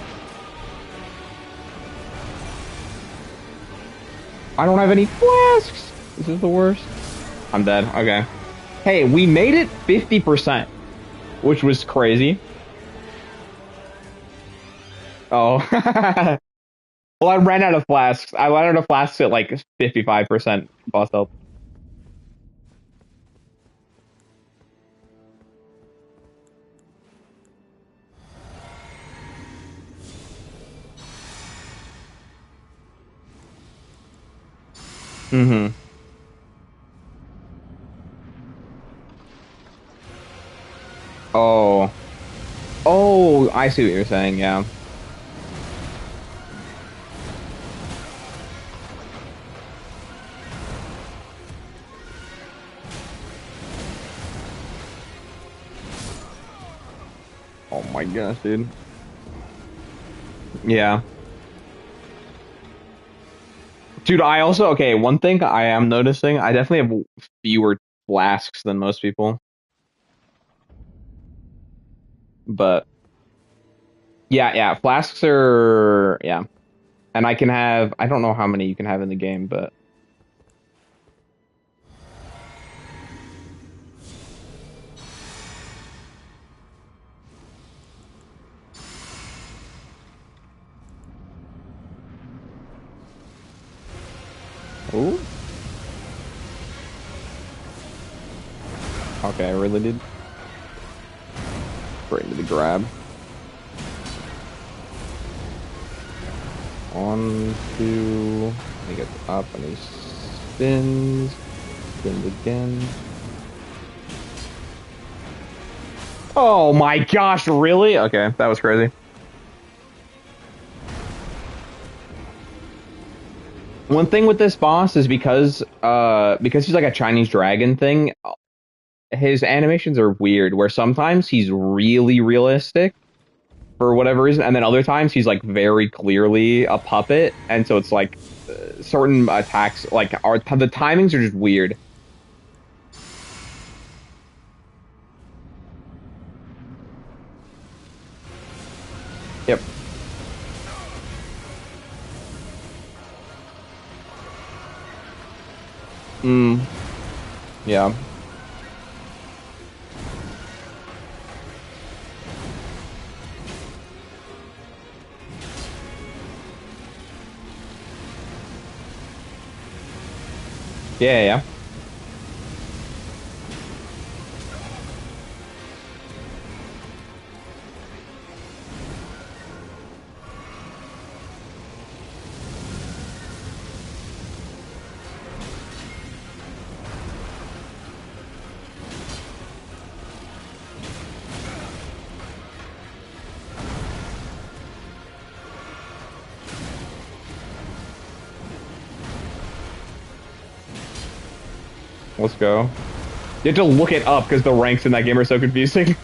I don't have any flasks. This is the worst. I'm dead. Okay. Hey, we made it 50%, which was crazy. Oh. Well, I ran out of flasks. I ran out of flasks at like 55% boss health. Mm-hmm. Oh. Oh, I see what you're saying, yeah. Oh my gosh, dude. Yeah. Dude, I also, okay, one thing I am noticing, I definitely have fewer flasks than most people, but yeah, yeah, flasks are, yeah. And I can have, I don't know how many you can have in the game, but ooh, okay, I really did. Right into the grab. On to, he gets up and he spins, spins again. Oh my gosh, really? Okay, that was crazy. One thing with this boss is because he's like a Chinese dragon thing, his animations are weird where sometimes he's really realistic for whatever reason, and then other times he's like very clearly a puppet, and so it's like certain attacks like are the timings are just weird. Yep. Mm, yeah. Yeah, yeah. Let's go. You have to look it up because the ranks in that game are so confusing.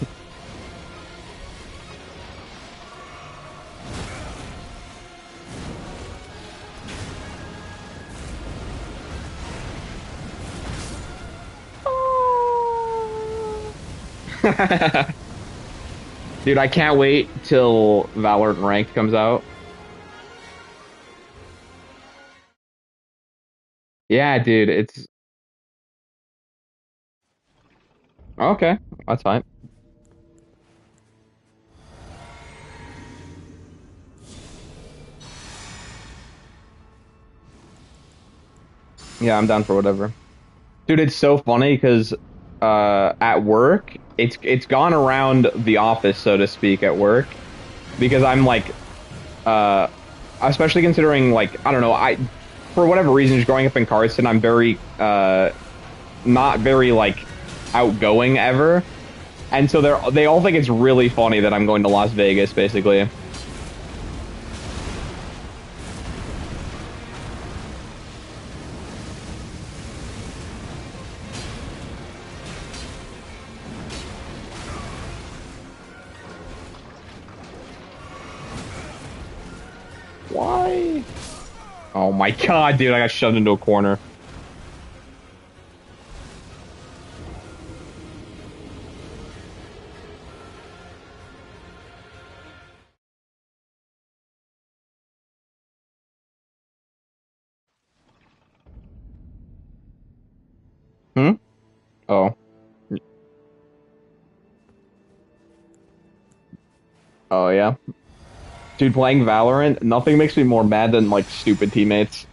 Dude, I can't wait till Valorant Ranked comes out. Yeah, dude, it's okay. That's fine. Yeah, I'm down for whatever. Dude, it's so funny because at work, it's gone around the office, so to speak, at work because I'm like uh especially considering like I don't know, I for whatever reason just growing up in Carson, I'm very not very like outgoing ever. And so they all think it's really funny that I'm going to Las Vegas basically. Why? Oh my God, dude, I got shoved into a corner. Hmm? Oh. Oh yeah. Dude, playing Valorant, nothing makes me more mad than like stupid teammates.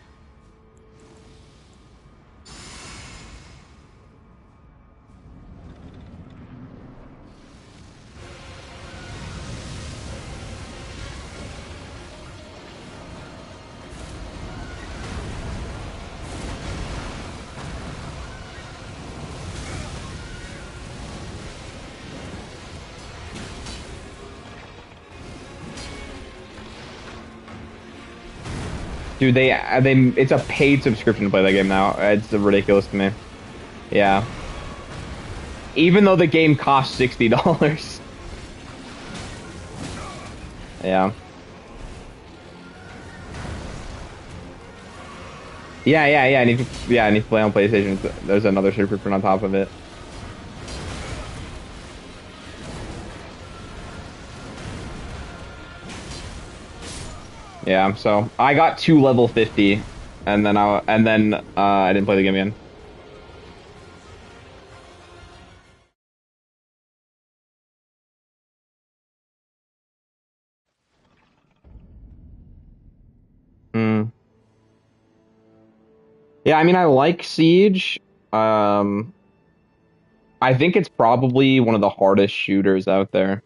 Dude, it's a paid subscription to play that game now. It's ridiculous to me. Yeah. Even though the game costs $60. Yeah. Yeah. I need to play on PlayStation. There's another subscription on top of it. Yeah, so I got to level 50 and then I didn't play the game again. Hmm. Yeah, I mean I like Siege. Um I think it's probably one of the hardest shooters out there.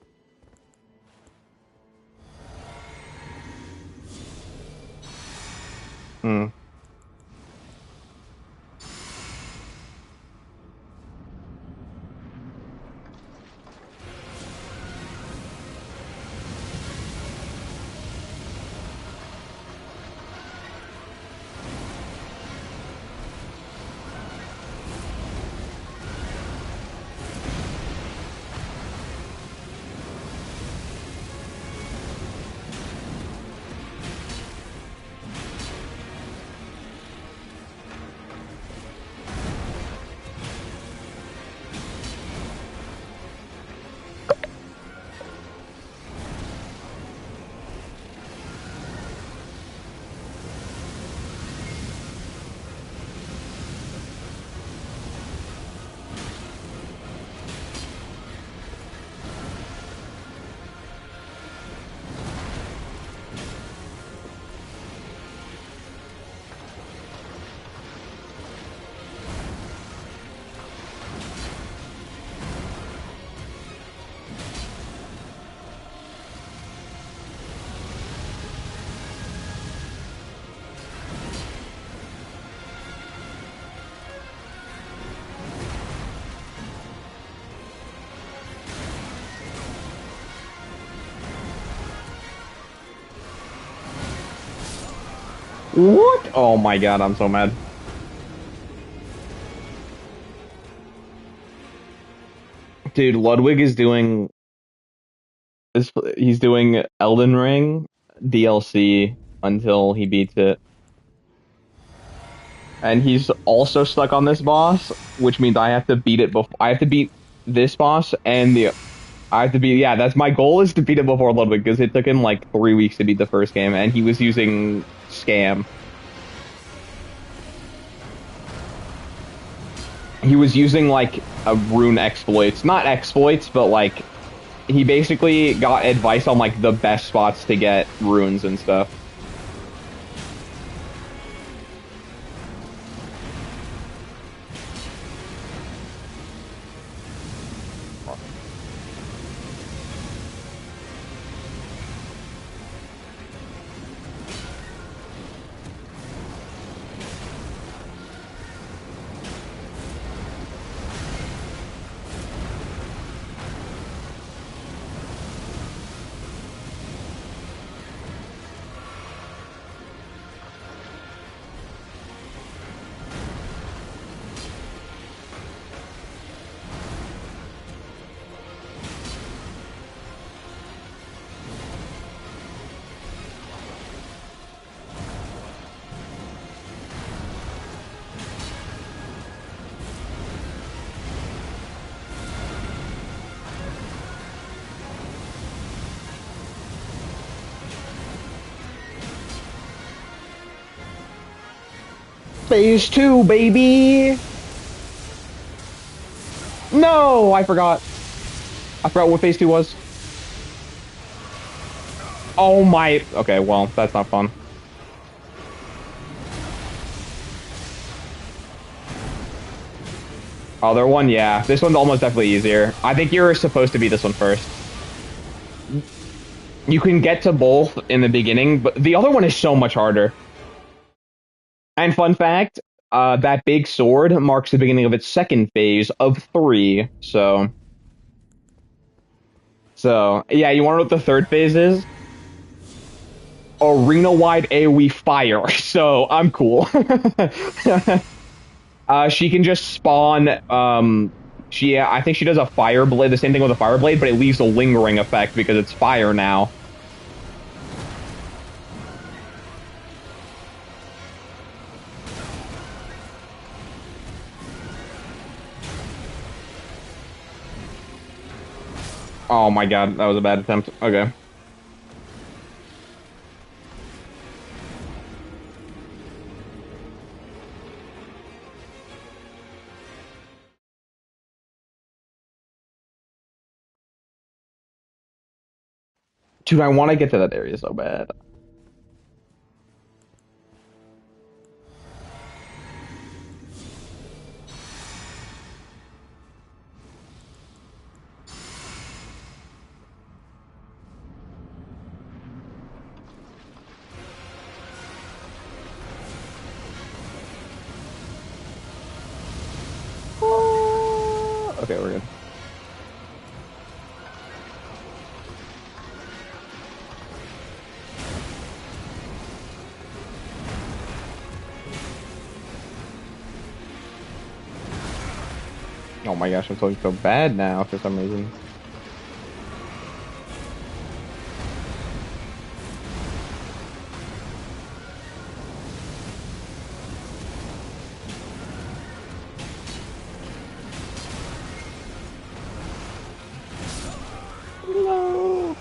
Hmm. What? Oh my God, I'm so mad. Dude, Ludwig is doing this. He's doing Elden Ring DLC until he beats it, and he's also stuck on this boss, which means I have to beat it before. I have to beat this boss and the. I have to beat. Yeah, that's my goal is to beat it before Ludwig because it took him like 3 weeks to beat the first game, and he was using scam. He was using like a rune exploits, not exploits, but like he basically got advice on like the best spots to get runes and stuff. Phase 2, baby! No, I forgot. I forgot what phase 2 was. Oh my. Okay, well, that's not fun. Other one, yeah. This one's almost definitely easier. I think you're supposed to be this one first. You can get to both in the beginning, but the other one is so much harder. And fun fact, that big sword marks the beginning of its second phase of 3. So yeah, you want to know what the third phase is? Arena-wide AoE fire. So I'm cool. She can just spawn. I think she does a fire blade, the same thing with a fire blade, but it leaves a lingering effect because it's fire now. Oh my god, that was a bad attempt. Okay. Dude, I want to get to that area so bad. Okay, we're good. Oh my gosh, I'm feeling so bad now for some reason. No.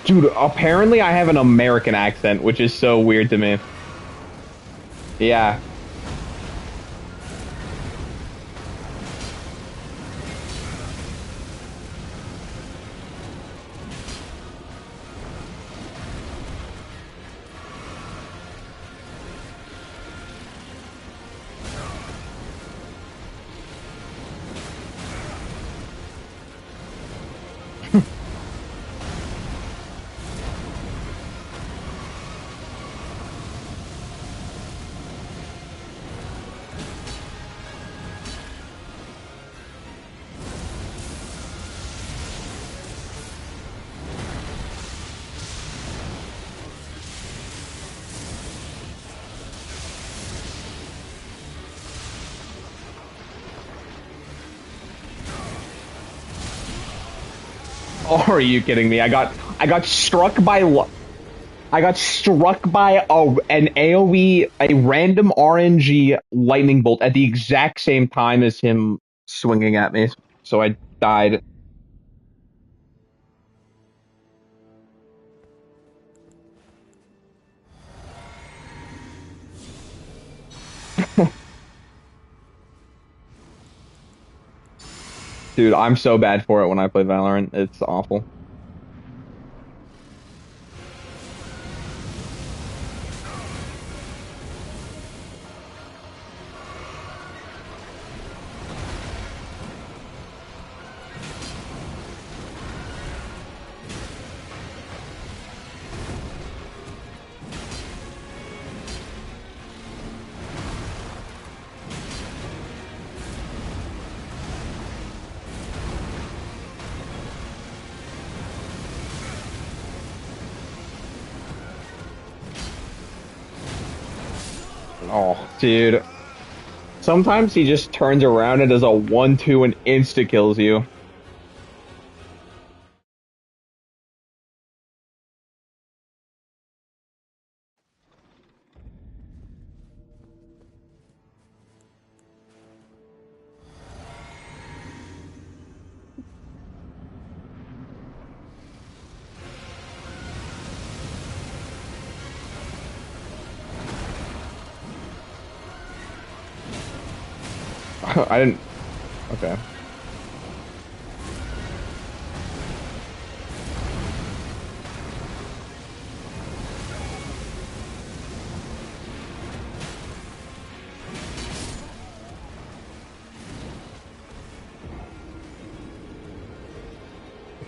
Dude, apparently I have an American accent, which is so weird to me. Yeah. Oh, are you kidding me? I got struck by I got struck by an AoE, a random RNG lightning bolt at the exact same time as him swinging at me. So I died. Dude, I'm so bad for it when I play Valorant. It's awful. Oh, dude. Sometimes he just turns around and does a 1-2 and insta kills you. I didn't. Okay.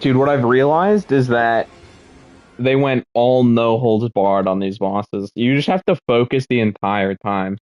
Dude, what I've realized is that they went all no holds barred on these bosses. You just have to focus the entire time.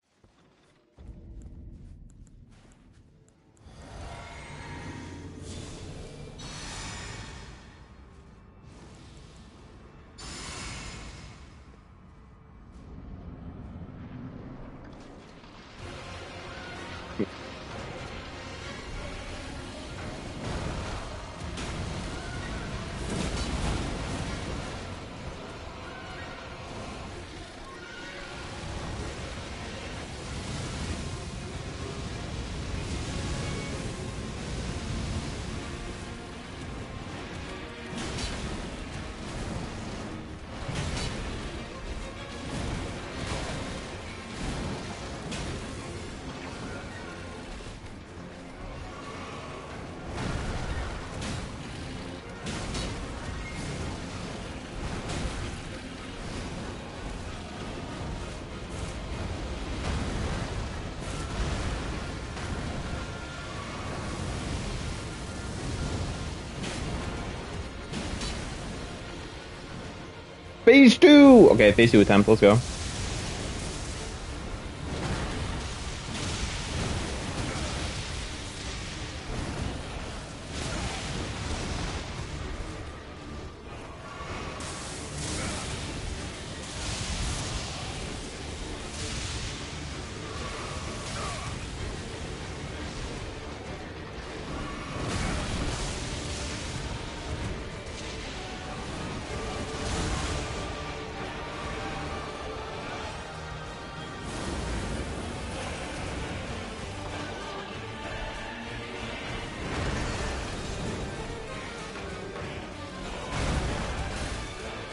Phase two. Okay, phase two attempt. Let's go.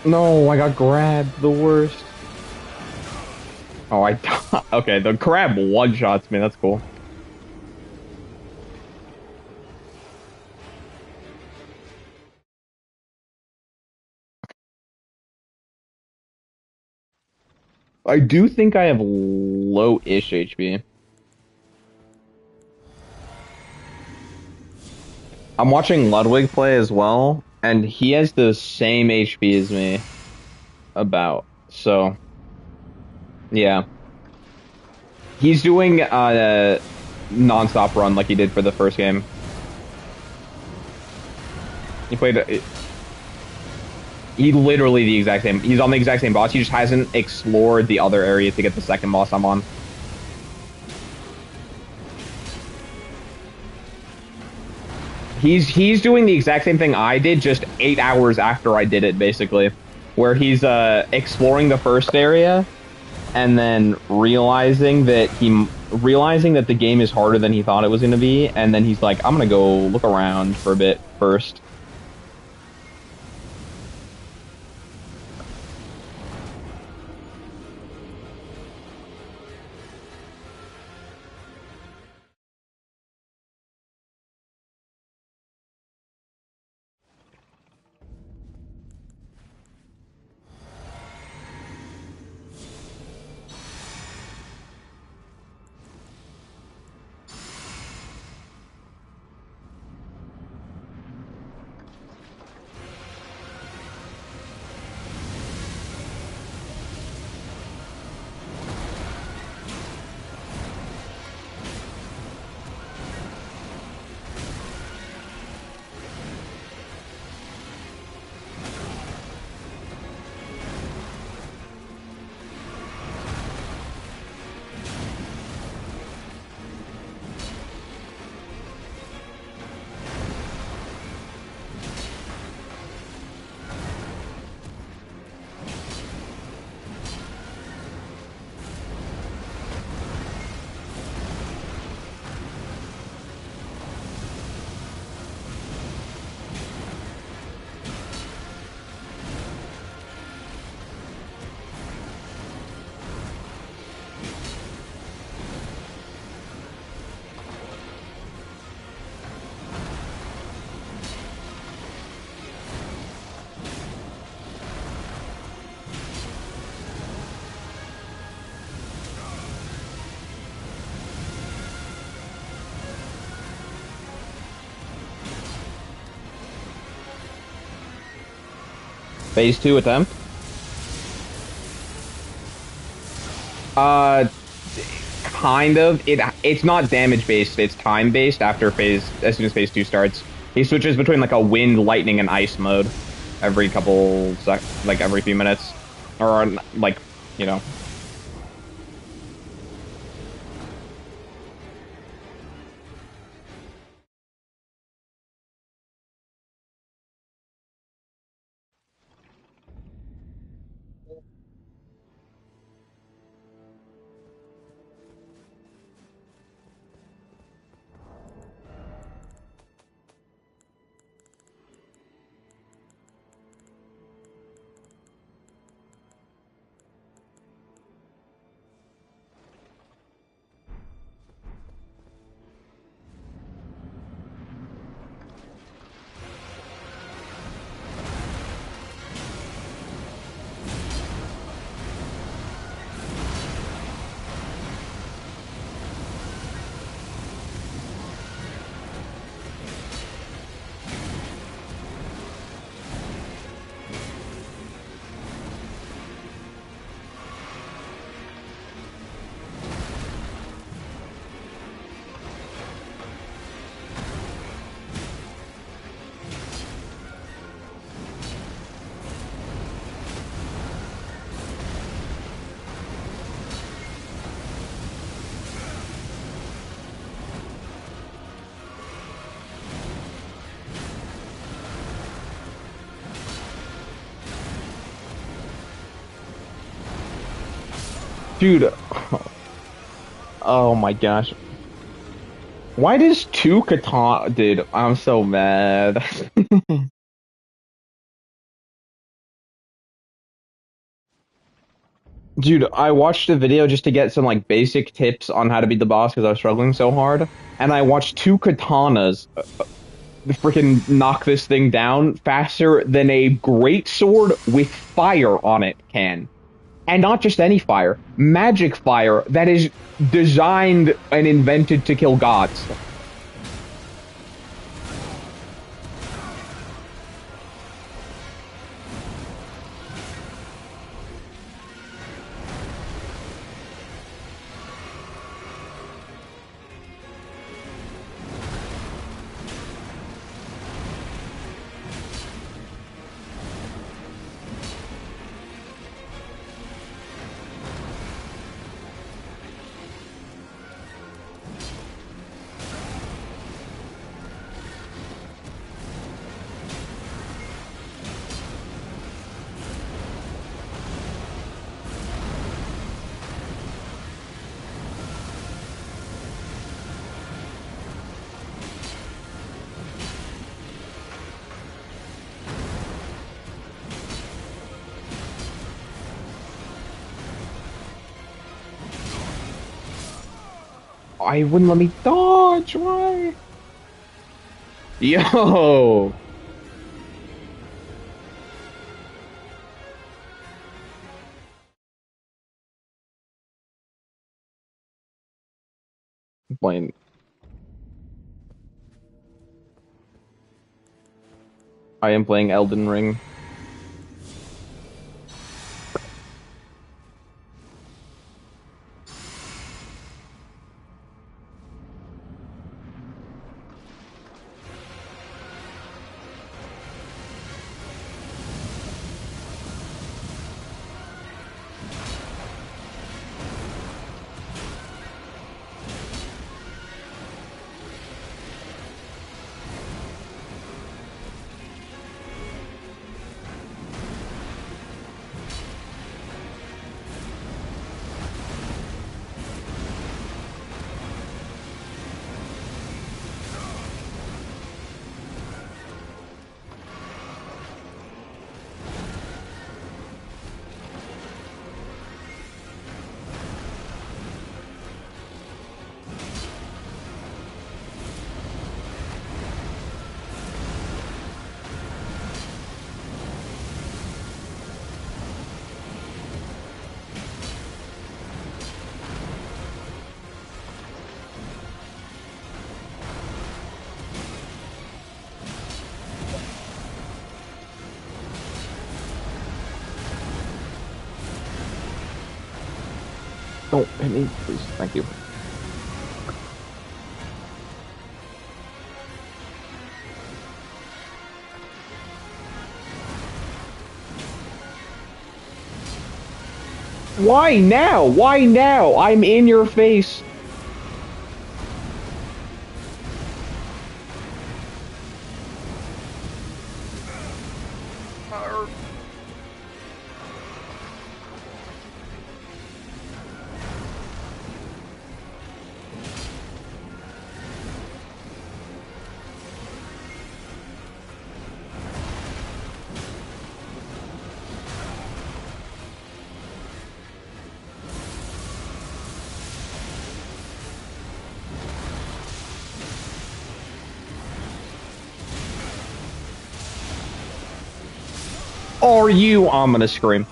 No, I got grabbed. The worst. Oh, I okay. The crab one shots me. That's cool. I do think I have low-ish HP. I'm watching Ludwig play as well, and he has the same HP as me, about. So, yeah. He's doing non-stop run like he did for the first game. He played he literally the exact same. He's on the exact same boss. He just hasn't explored the other areas to get the second boss I'm on. He's doing the exact same thing I did, just 8 hours after I did it, basically, where he's exploring the first area and then realizing that the game is harder than he thought it was going to be, and then he's like, I'm gonna go look around for a bit first. Phase two attempt. Uh, kind of. It's not damage based. It's time based. As soon as phase two starts, he switches between like a wind, lightning, and ice mode every like every few minutes, or like you know. Dude, oh my gosh. Why does two katana, dude? I'm so mad. Dude, I watched a video just to get some like basic tips on how to beat the boss because I was struggling so hard, and I watched two katanas freaking knock this thing down faster than a great sword with fire on it can. And not just any fire, magic fire that is designed and invented to kill gods. I wouldn't let me dodge. Why? Yo, playing. I am playing Elden Ring. Don't hit me, please. Thank you. Why now? Why now? I'm in your face. Are you? I'm gonna scream.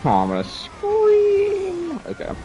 Oh, I'm gonna scream. Okay.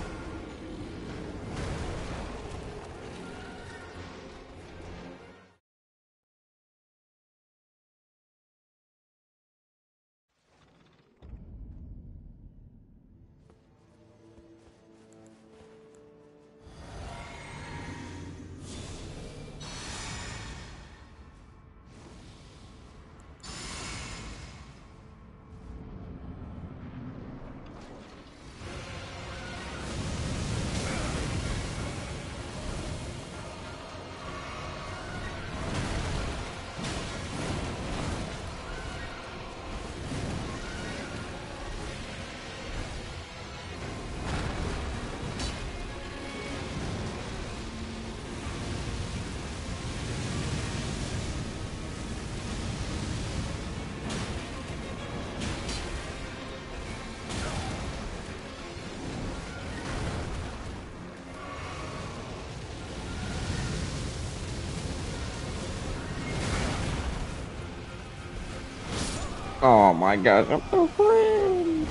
Oh my gosh, I'm so cringe.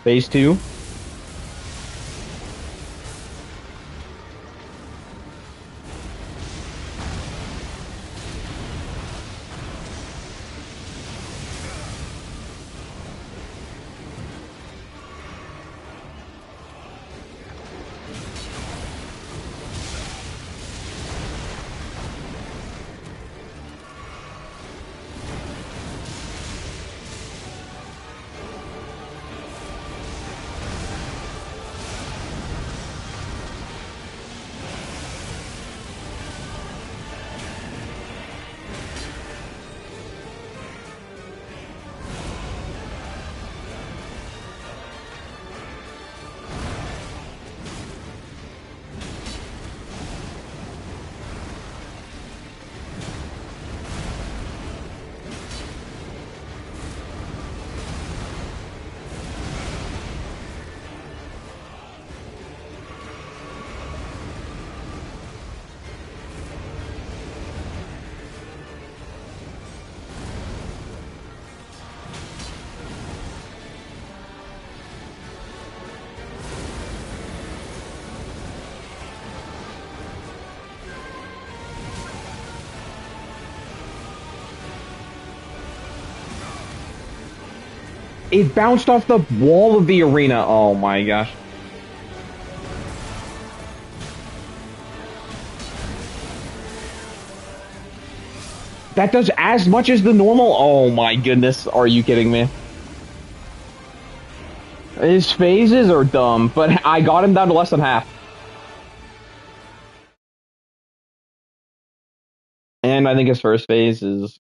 Phase two. It bounced off the wall of the arena. Oh my gosh. That does as much as the normal. Oh my goodness. Are you kidding me? His phases are dumb, but I got him down to less than half. And I think his first phase is.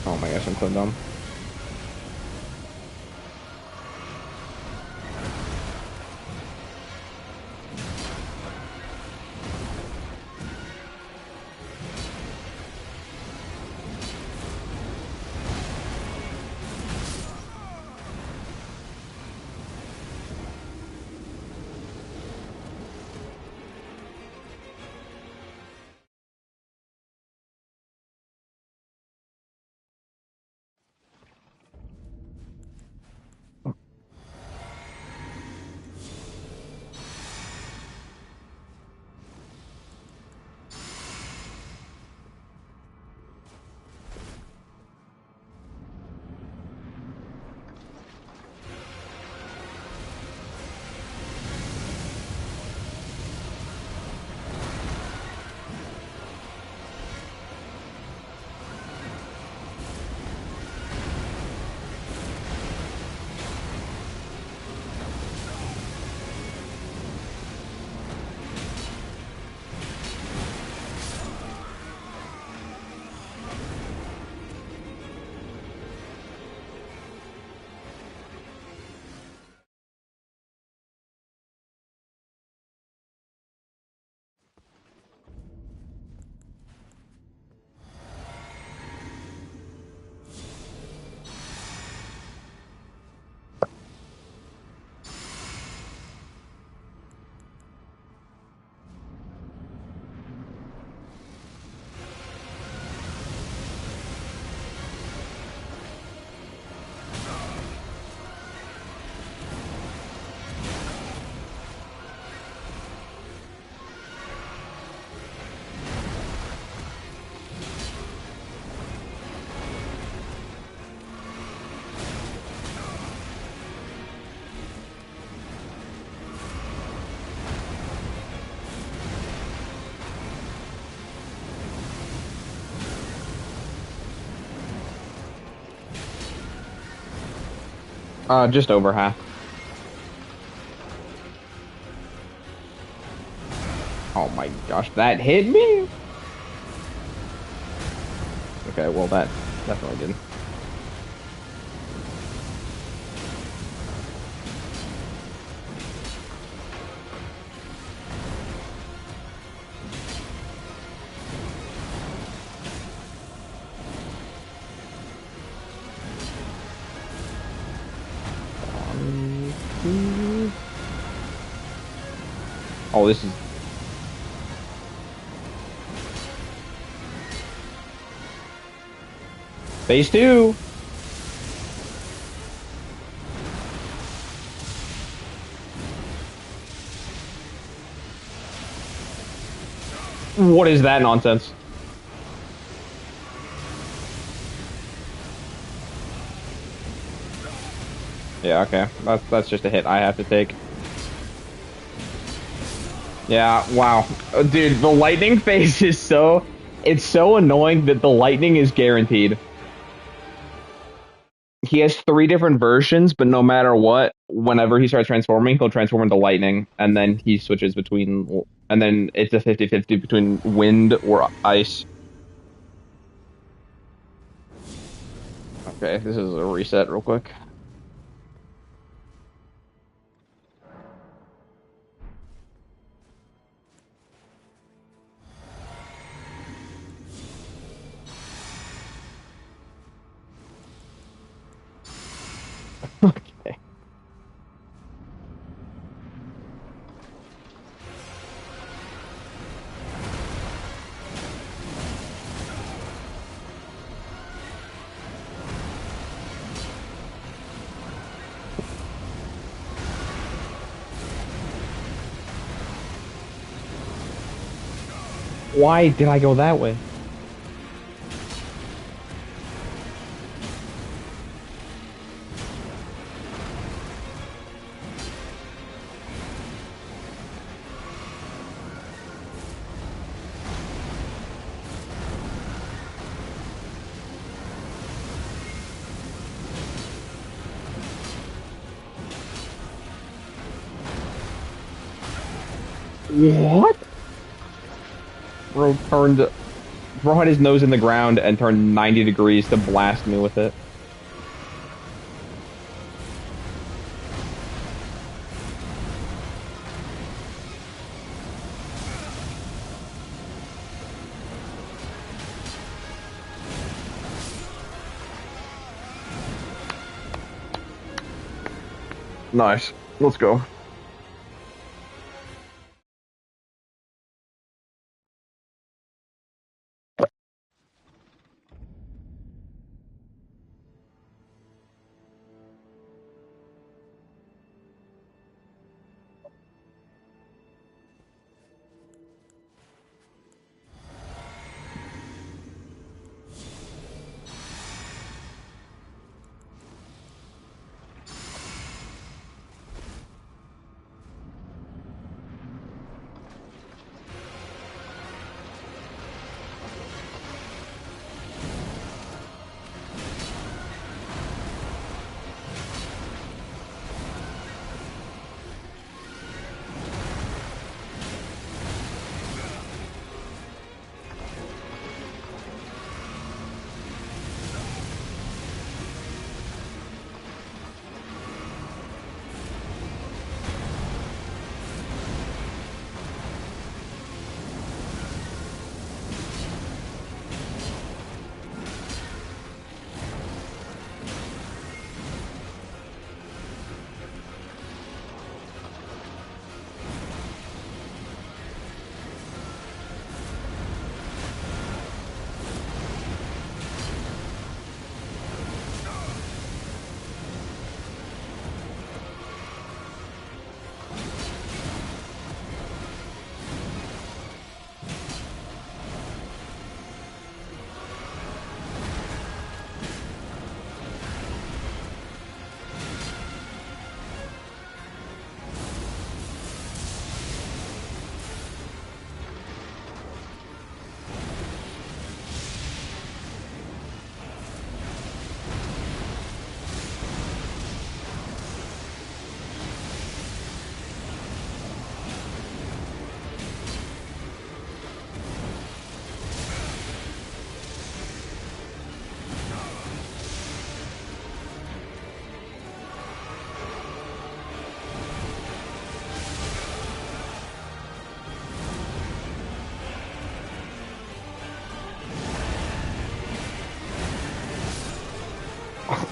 Oh my gosh, I'm so dumb. Just over half. Oh my gosh, that hit me? Okay, well that definitely didn't. Oh, this is. Phase 2. What is that nonsense? Yeah, okay. That's just a hit I have to take. Yeah, wow. Dude, the lightning phase is so it's so annoying that the lightning is guaranteed. He has three different versions, but no matter what, whenever he starts transforming, he'll transform into lightning, and then he switches between, and then it's a 50-50 between wind or ice. Okay, this is a reset real quick. Okay. Why did I go that way? What? Bro turned, bro had his nose in the ground and turned 90 degrees to blast me with it. Nice. Let's go.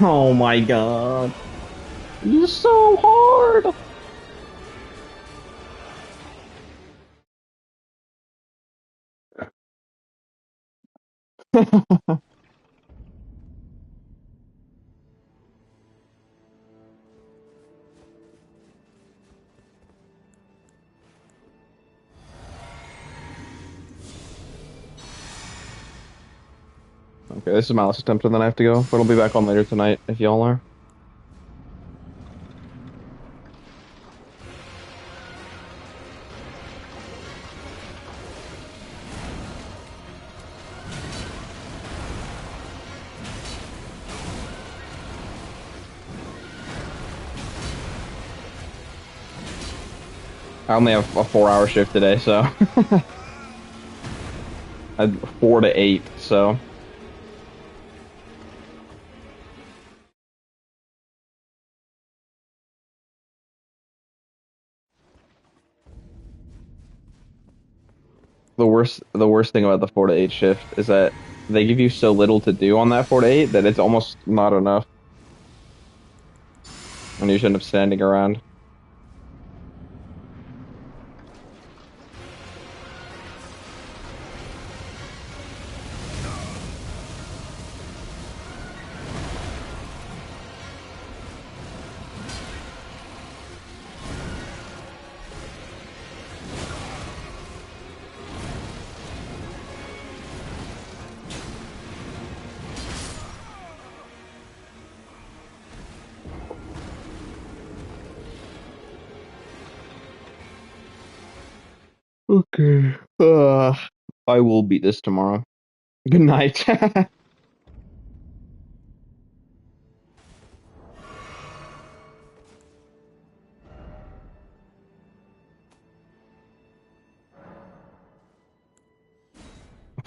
Oh my god. You're so hard. Okay, this is my last attempt and then I have to go, but I'll be back on later tonight if y'all are. I only have a 4 hour shift today, so I had 4 to 8, so the worst thing about the 4 to 8 shift is that they give you so little to do on that 4 to 8 that it's almost not enough and you just end up standing around. Okay. I will beat this tomorrow. Good night.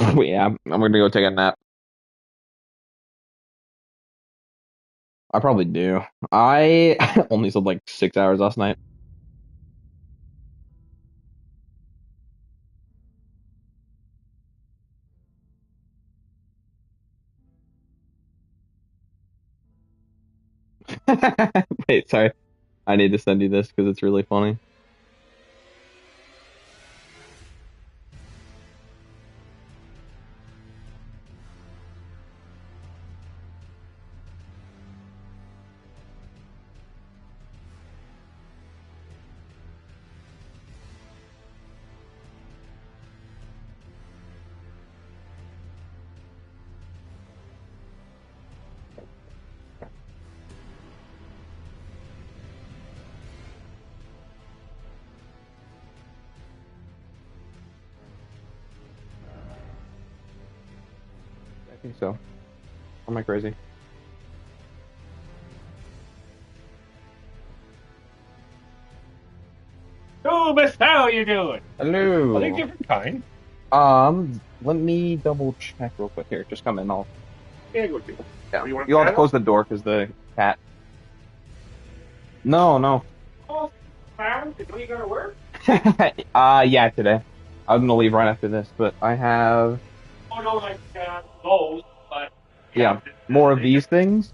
Yeah, I'm gonna go take a nap. I probably do. I only slept like 6 hours last night. Wait, sorry. I need to send you this because it's really funny. I think so. Am I crazy?
Oh, Miss, how you doing? Are they
Hello.
different kind?
Let me double check real quick here. Just come in. I'll
Yeah, go do.
Yeah.
Oh, you want
You'll have to
panel?
close the door because the cat. No, no.
Oh, man, you know you gotta work?
Yeah, today. I'm gonna leave right after this, but I have
Oh, no, like, those, but, yeah,
yeah, more of these things.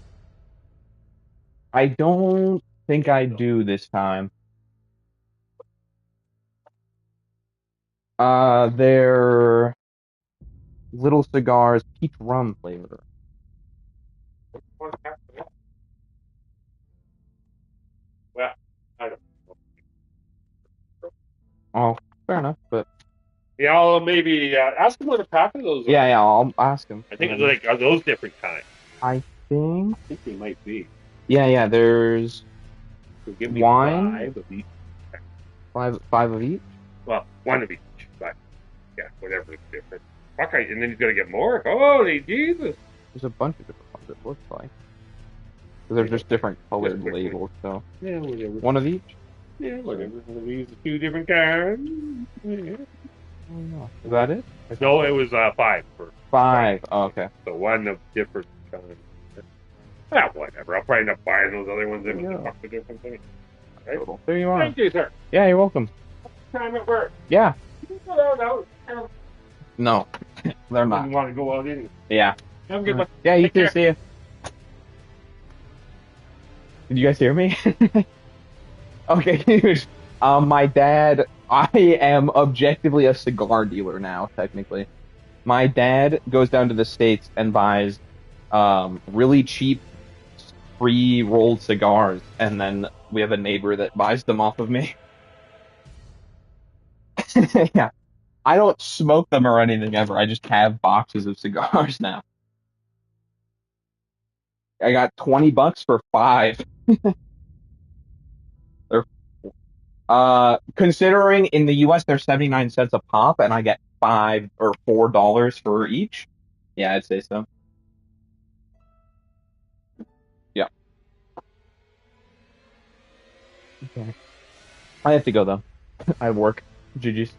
I don't think I do this time. They're little cigars, peach rum flavor.
well, I don't know.
Oh, fair enough, but
Yeah, I'll maybe ask them what a pack of those
yeah,
are.
yeah, I'll ask him.
I
And
think it's
then
like, are those different kinds?
I think,
I think they might be.
yeah, yeah, there's
So give me
wine,
five of each.
five of each.
Well, one of each, but yeah, whatever is different. Fuck, and then he's gonna get more. Holy Jesus!
There's a bunch of different ones, it looks like. 'Cause they're
Anyway,
just different
just
colored
quickly.
labels, so
Yeah, whatever.
one of each.
Yeah, whatever. These are two different kinds. Yeah.
I don't know. Is that it?
No, it was five for Friday.
Five. Oh, okay.
So one of different kinds. Ah, whatever. I'll probably end up buying those other ones if it's a
Yeah.
couple of different things. Right?
Total. There you are.
Thank you, sir.
Yeah, you're welcome.
Time at work.
Yeah.
No,
No, they're
I
not.
didn't want to go out anyway.
Yeah.
Have a
All
good
right.
one.
Yeah, you
Take
too.
care.
See you. Did you guys hear me? Okay, huge. My dad, I am objectively a cigar dealer now, technically. My dad goes down to the States and buys really cheap pre-rolled cigars, and then we have a neighbor that buys them off of me. Yeah. I don't smoke them or anything ever. I just have boxes of cigars now. I got $20 for five. They're considering in the US they're 79 cents a pop and I get $5 or $4 for each. Yeah, I'd say so. Yeah. Okay. I have to go though. I have work. GG's.